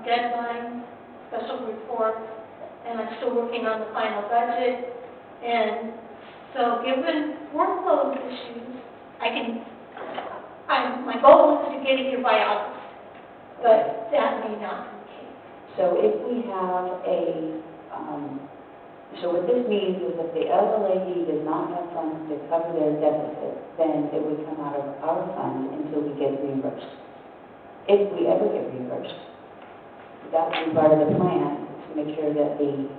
deadlines, special reports, and I'm still working on the final budget. And so given workload issues, my goal is to get it here by August, but that may not be the case. So if we have so what this means is if the LLAD does not have funds to cover their deficit, then it would come out of our funds until we get reimbursed. If we ever get reimbursed, that would be part of the plan to make sure that the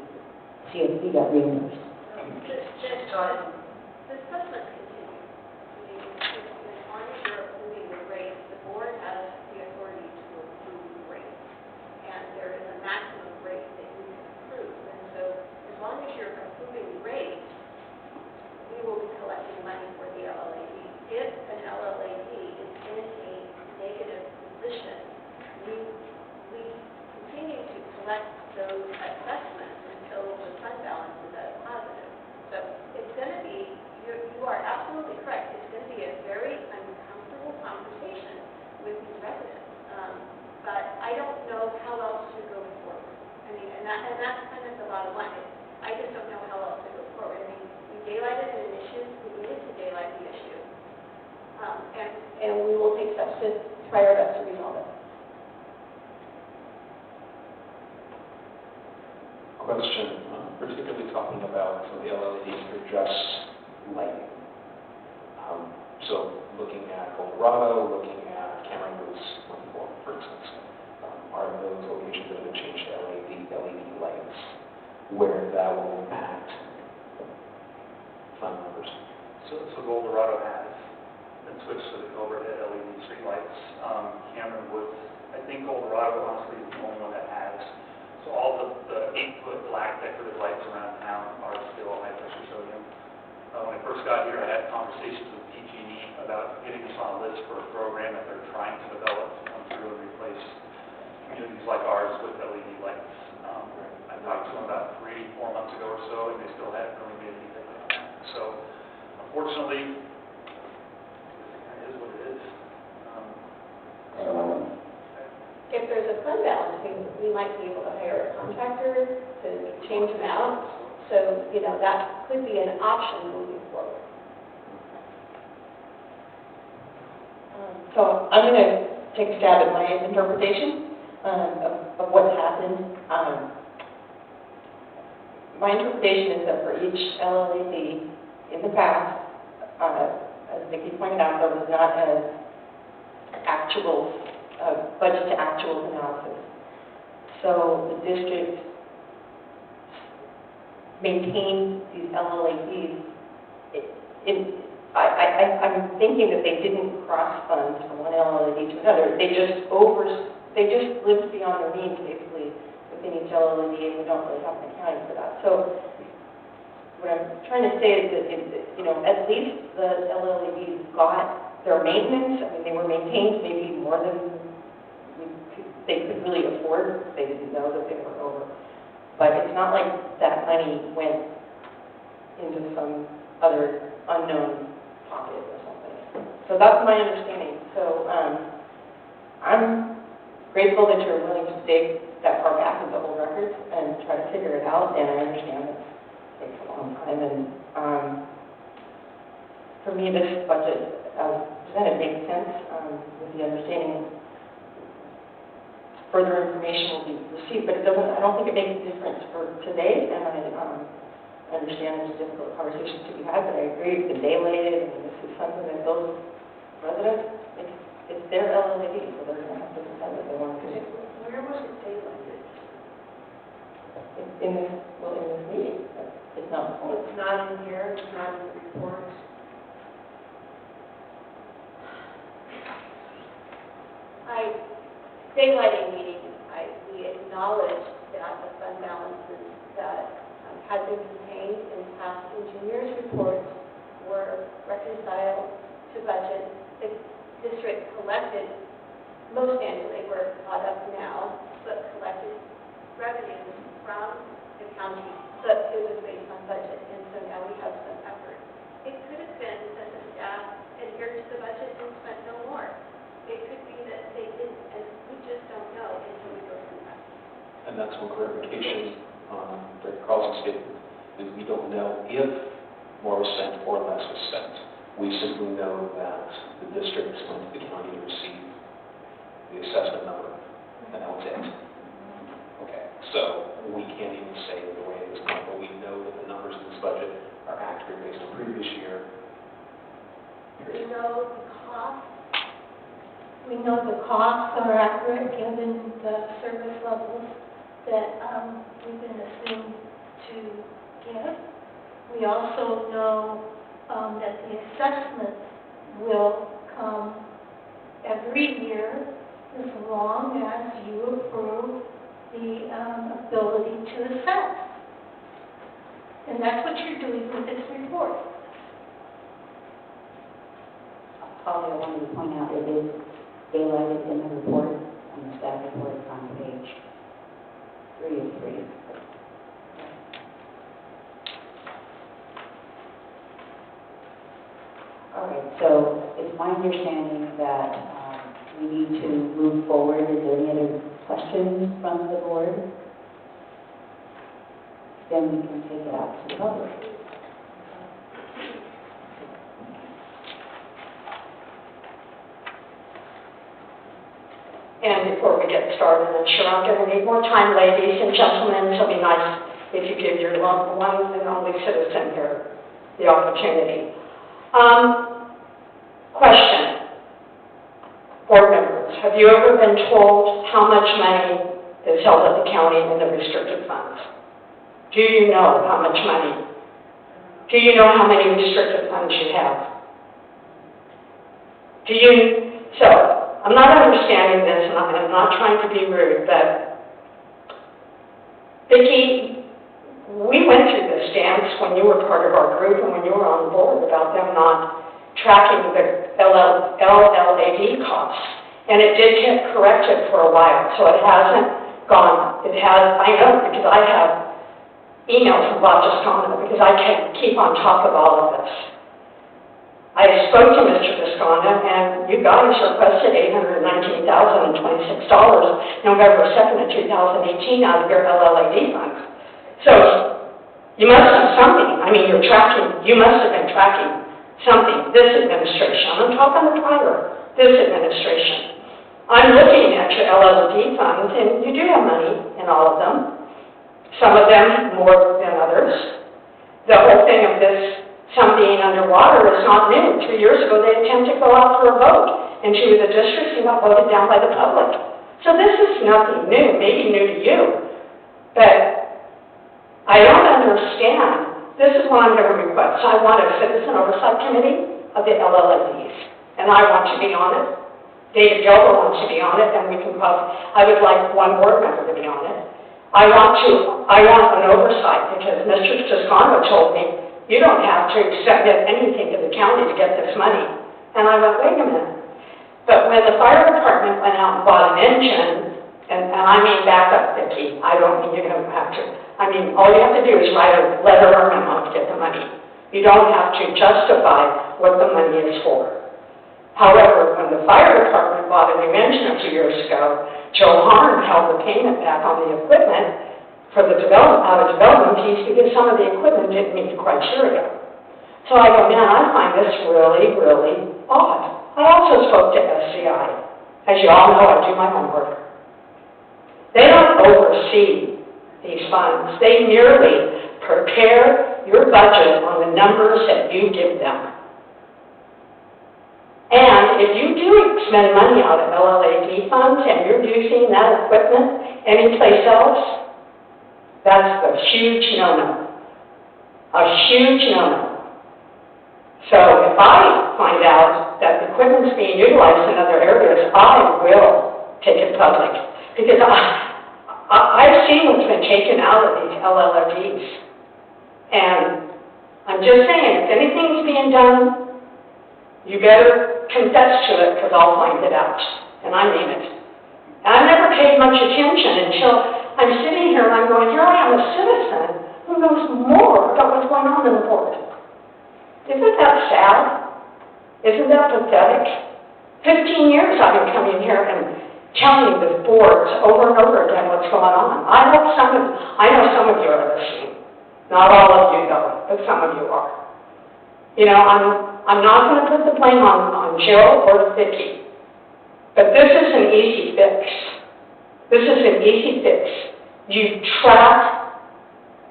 CFC got reimbursed. The assessment continues. As long as you're approving the rates, the board has the authority to approve the rates. And there is a maximum rate that you can approve. And so as long as you're approving the rates, we will be collecting money for the LLAD. If an LLAD is in a negative position, we continue to collect those assessments until the fund balance is at positive. So it's going to be, you are absolutely correct, it's going to be a very uncomfortable conversation with these residents. But I don't know how else to go forward. I mean, and that's kind of the bottom line. I just don't know how else to go forward. I mean, we daylighted an issue, we needed to daylight the issue. And we will take steps to try our best to resolve it. Question, particularly talking about some of the LLDs for just lighting. So looking at Colorado, looking at Cameron Woods, for instance, are those locations that have been changed to LED lights, where that will impact fund numbers? So Colorado has been switched to the overhead LED streetlights. Cameron Woods, I think Colorado honestly is the only one that has. So all the 8-foot black decorative lights around town are still high-pressure sodium. When I first got here, I had conversations with PG&E about getting us on a list for a program that they're trying to develop to come through and replace communities like ours with LED lights. I talked to them about 3-4 months ago or so, and they still hadn't really made anything on that. So unfortunately, it is what it is. with fund balance, we might be able to hire a contractor to change them out. So, you know, that could be an option moving forward. So I'm going to take a stab at my interpretation of what's happened. My interpretation is that for each LLAD in the past, as Vicki pointed out, there was not an actual budget to actual analysis. So the district maintained these LLADs. I'm thinking that they didn't cross funds from one LLAD to another. They just lived beyond their means, basically, within each LLAD, and we don't really have an accounting for that. So what I'm trying to say is that, you know, at least the LLADs got their maintenance. I mean, they were maintained maybe more than they could really afford. They didn't know that they were over. But it's not like that money went into some other unknown pocket or something. So that's my understanding. So I'm grateful that you're willing to dig that far back into old records and try to figure it out. And I understand it takes a long time. And for me, this budget, as presented, makes sense with the understanding further information will be received, but it doesn't, I don't think it makes a difference for today, and I understand there's difficult conversations to be had, but I agree with the daylighted, and this is something that those residents, it's their LLAD, so they're going to have to decide what they want to do. Where was it daylighted? In this meeting, but it's not. Oh, it's not in here, it's not in the reports. Daylighting meeting, we acknowledge that the fund balances that had been contained in past engineers' reports were reconciled to budget. The district collected, most annually, we're caught up now, but collected revenues from the county, but it was based on budget, and so now we have some effort. It could have been that the staff adhered to the budget and spent no more. It could be that they didn't, and we just don't know until we go through that. And that's one clarification on Director Carlson's statement, is we don't know if more was spent or less was spent. We simply know that the district went to the county to receive the assessment number, and that was it. Okay, so we can't even say the way it was done, but we know that the numbers in this budget are accurate based on previous year. We know the cost. We know the costs are accurate given the service levels that we've been assumed to get. We also know that the assessments will come every year as long as you approve the ability to assess. And that's what you're doing with this report. Polly, I wanted to point out it is daylighted in the report, on the staff report on page 3 of 3. All right, so it's my understanding that we need to move forward. Is there any other questions from the board? Then we can take it out to the public. And before we get started, I'm sure I'm going to need more time, ladies and gentlemen, so it'd be nice if you give your one and only citizen here the opportunity. Question. Board members, have you ever been told how much money is held at the county in the restricted funds? Do you know how much money? Do you know how many restricted funds you have? I'm not understanding this, and I'm not trying to be rude, but Vicki, we went through this dance when you were part of our group and when you were on the board about them not tracking the LLAD costs. And it did get corrected for a while, so it hasn't gone. It has, I know, because I have emails from Bob Visconda, because I can't keep on top of all of this. I spoke to Mr. Visconda, and you guys requested $819,026 November 2nd of 2018 out of your LLAD funds. So you must have something. I mean, you must have been tracking something. This administration, I'm talking the prior, this administration. I'm looking at your LLD funds, and you do have money in all of them. Some of them more than others. The whole thing of this, some being underwater, is not new. 3 years ago, they attempted to go out for a vote in 2 of the districts and got voted down by the public. So this is nothing new, maybe new to you, but I don't understand. This is what I'm going to request. I want a citizen oversight committee of the LLDs, and I want to be on it. David Gilbert wants to be on it, and I would like one board member to be on it. I want an oversight, because Mr. Toscano told me, you don't have to submit anything to the county to get this money. And I went, wait a minute. But when the fire department went out and bought an engine, and I mean backup, Vicki, I don't mean you're going to have to. I mean, all you have to do is write a letter or memo to get the money. You don't have to justify what the money is for. However, when the fire department bought a new engine a few years ago, Joe Harn held the payment back on the equipment for the development piece because some of the equipment didn't meet the criteria. So I go, man, I find this really, really odd. I also spoke to SCI. As you all know, I do my homework. They don't oversee these funds. They merely prepare your budget on the numbers that you give them. And if you do spend money out of LLAD funds and you're using that equipment anyplace else, that's a huge no-no. A huge no-no. So if I find out that the equipment's being utilized in other areas, I will take it public. Because I've seen what's been taken out of these LLRDs. And I'm just saying, if anything's being done, you better confess to it, because I'll find it out. And I mean it. And I never paid much attention until I'm sitting here and I'm going, here I am a citizen who knows more about what's going on in the board. Isn't that sad? Isn't that pathetic? 15 years I've been coming here and telling the boards over and over again what's going on. I know some of you are listening. Not all of you though, but some of you are. You know, I'm not going to put the blame on Jill or Vicki, but this is an easy fix. This is an easy fix. You track,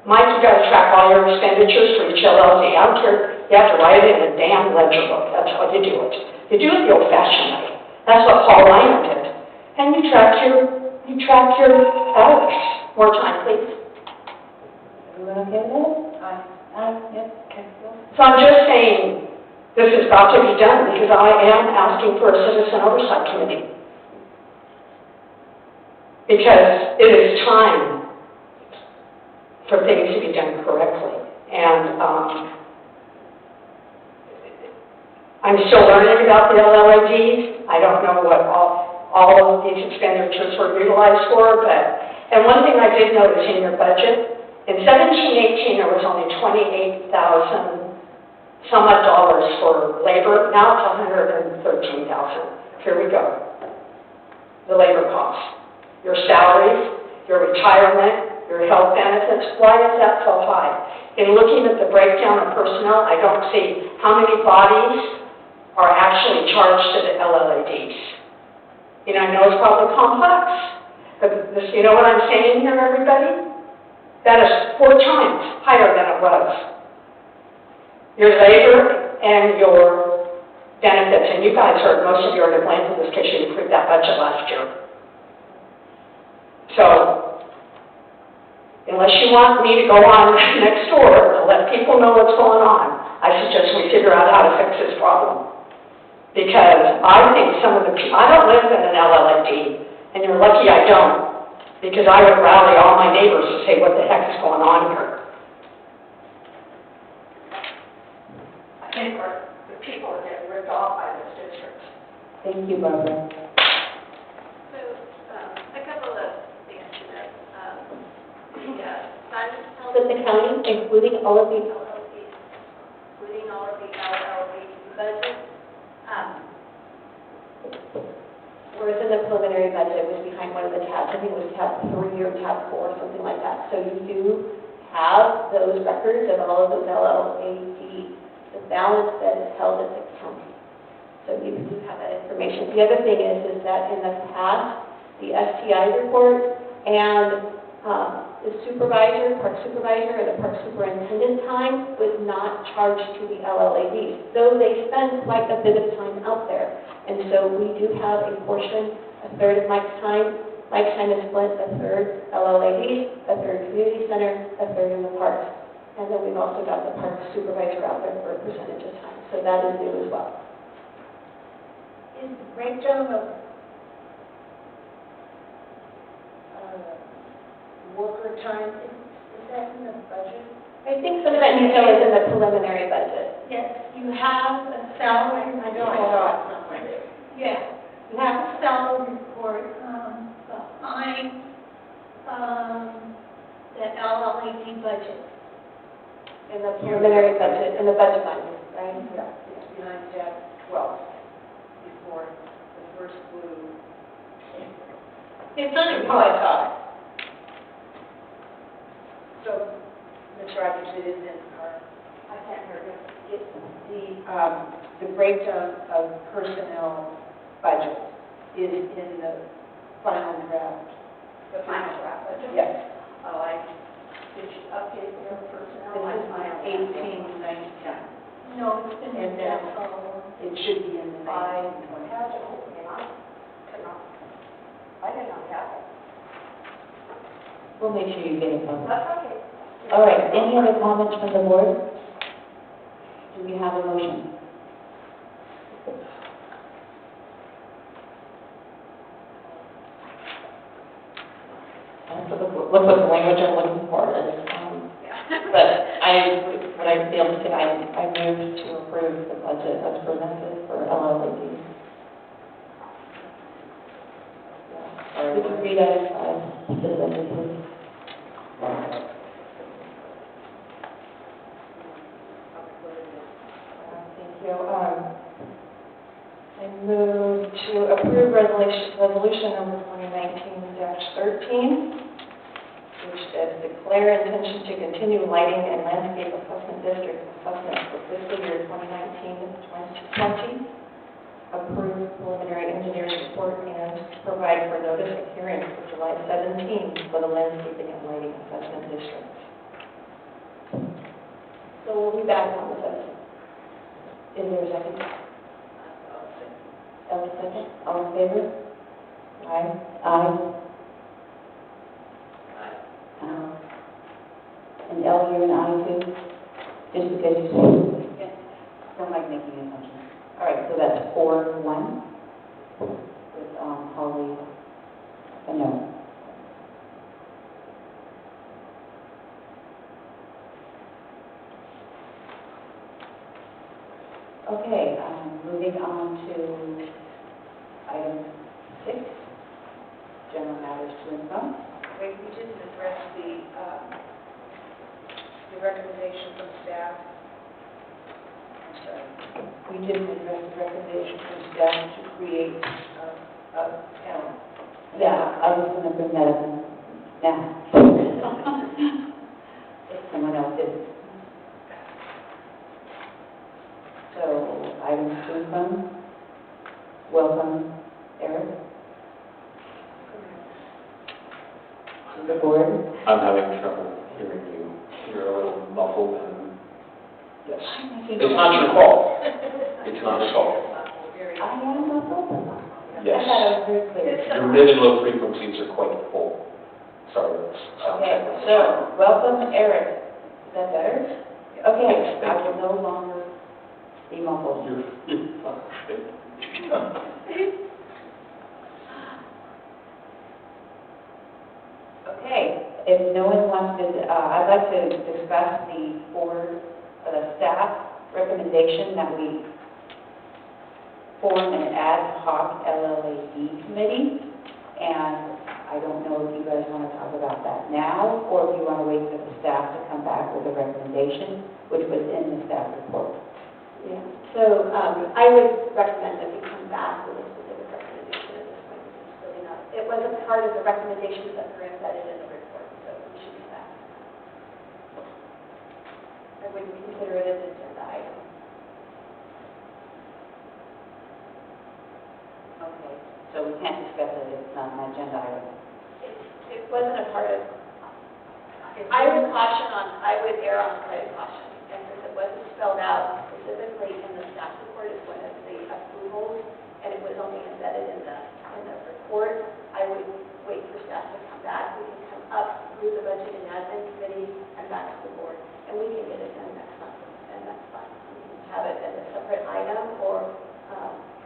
Mike, you got to track all your expenditures for each LLC. I don't care, you have to write it in a damn ledger book. That's how you do it. You do it the old-fashioned way. That's what Paul Reiner did. And you track your hours. More time, please. Everyone okay with that? Aye. Yep, okay. So I'm just saying, this has got to be done, because I am asking for a citizen oversight committee. Because it is time for things to be done correctly. And I'm still learning about the LLADs. I don't know what all of these expenditures were utilized for, and one thing I did notice in your budget, in 17-18, there was only $28,000 some odd dollars for labor. Now it's $113,000. Here we go. The labor costs. Your salaries, your retirement, your health benefits. Why is that so high? In looking at the breakdown of personnel, I don't see how many bodies are actually charged to the LLADs. You know, I know it's probably complex, but this, you know what I'm saying here, everybody? That is 4 times higher than it was. Your labor and your benefits, and you guys heard most of you are to blame for this because you approved that budget last year. So, unless you want me to go on next door and let people know what's going on, I suggest we figure out how to fix this problem. Because I think some of the people, I don't live in an LLAD, and you're lucky I don't, because I would rally all my neighbors to say, what the heck is going on here? I think the people are getting ripped off by this district. Thank you, Barbara. So, a couple of things to note. The funds held at the county, including all of the LLCs, including all of the LLC budgets, Whereas in the preliminary budget, it was behind one of the tabs, I think it was tab 3 or tab 4, something like that. So you do have those records of all of those LLAD, the balance that is held at the county. So you do have that information. The other thing is that in the past, the STI report and the supervisor, park supervisor, or the park superintendent time was not charged to the LLADs, though they spend quite a bit of time out there. And so we do have a portion, a third of Mike's time. Mike's time is split, a third LLADs, a third community center, a third in the parks. And then we've also got the park supervisor out there for a percentage of time. So that is new as well. Is the breakdown of worker time, is that in the budget? I think some of that detail is in the preliminary budget. Yes, you have a salary. I know I saw it somewhere there. Yeah, you have a salary report behind the LLAD budget. In the preliminary budget, in the budget line, right? Yeah, it's behind tab 12, before the first blue. It's under Oh, I part. saw it. So, Ms. Rogers, it is in our, I can't hear you. the breakdown of personnel budget is in the final draft. The final draft budget? Yes. Oh, did you update your personnel? This is 18, 19, 10. No, it's in And the then- follow. It should be in the 19, I 20. had it open, and I did not have it. We'll make sure you get it from. That's okay. All right, any other comments from the board? Do we have a motion? Look what the language I'm looking for is, but what I feel to say, I move to approve the budget as presented for LLAD. We can read item 5, presented, please. Thank you. I move to approve resolution number 2019-13, which says declare intention to continue lighting and landscape assessment district assessments for fiscal year 2019-2020, approve preliminary engineering report, and provide for notice of hearing for July 17 for the landscaping and lighting assessment districts. So we'll be back on the 17th. Is there a second? Ellie, second. All in favor? Aye. Aye. And Ellie, you're an aye too? Just because you said. Yes. Don't like making assumptions. All right, so that's 4-1 with Holly a no. Okay, moving on to item 6, general matters to and from. Wait, we didn't address the recommendation from staff. I'm sorry. We didn't address the recommendation from staff to create a panel. Yeah, I was going to bring that up now. If someone else did. So, item 2 and from. Welcome, Eric. To the board. I'm having trouble hearing you. You're a little muffled and, yes. It's not your fault. It's not your fault. I am a welcome. Yes. I thought I was very clear. Your mid and low frequencies are quite full. Sorry, that's sound Okay, check. so, welcome, Eric. Is that better? Okay, I will no longer be muffled. You're fine. Okay, if no one wants to, I'd like to discuss the board, the staff recommendation that we form an ad hoc LLAD committee, and I don't know if you guys want to talk about that now, or if you want to wait for the staff to come back with a recommendation, which was in the staff report. Yeah, so I would recommend that we come back with a specific part of the recommendations that were embedded in the report, so we should do that. I wouldn't consider it an agenda item. Okay, so we can't discuss it, it's not an agenda item. It wasn't a part of, I would err on the side of caution, and since it wasn't spelled out specifically in the staff report as one of the approvals, and it was only embedded in the report, I would wait for staff to come back. We can come up through the budget and admin committee and back to the board, and we can get it done next month, and that's fine. We can have it as a separate item or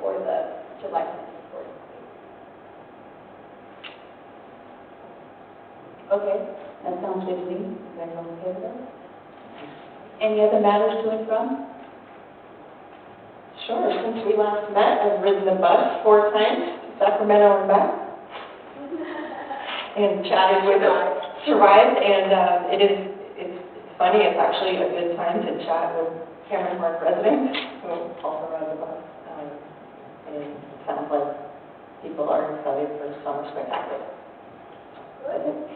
for the July 24th. Okay, that sounds good to me. You guys all okay with that? Any other matters to and from? Sure, since we last met, I've ridden the bus 4 times to Sacramento and back. And chatted with, survived, and it's funny, it's actually a good time to chat with Cameron Park residents who also ride the bus. And it sounds like people are excited for summer spectacular. Good.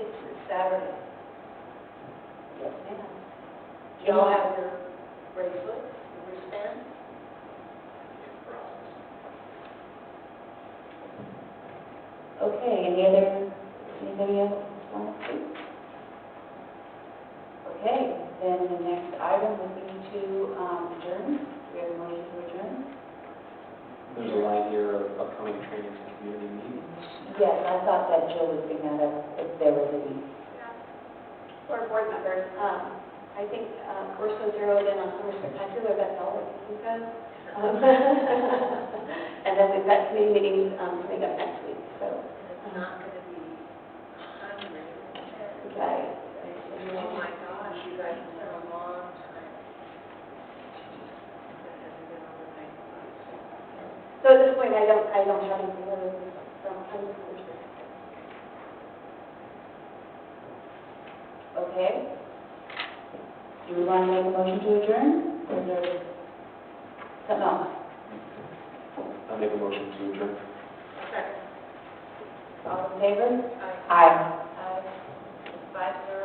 It's Saturday. Yes, ma'am. Do y'all have your bracelets, your wristbands? Okay, anybody else want to speak? Okay, then the next item would be to adjourn. Do we have a motion to adjourn? There's a line here of upcoming trainings and community meetings. Yes, I thought that Jill would bring that up if there was any. Or board members, I think we're so zeroed in on summer spectacular, that's all I can think of. And then we've got committee meetings coming up next week, so. It's not going to be 110. Right. Oh my gosh, you guys have been a long time. That hasn't been overnight. So at this point, I don't have anything other than from unfinished business. Okay. Do we want to make a motion to adjourn? Or is there something else? I'll make a motion to adjourn. Second. All in favor? Aye. Aye. Aye. 5-0.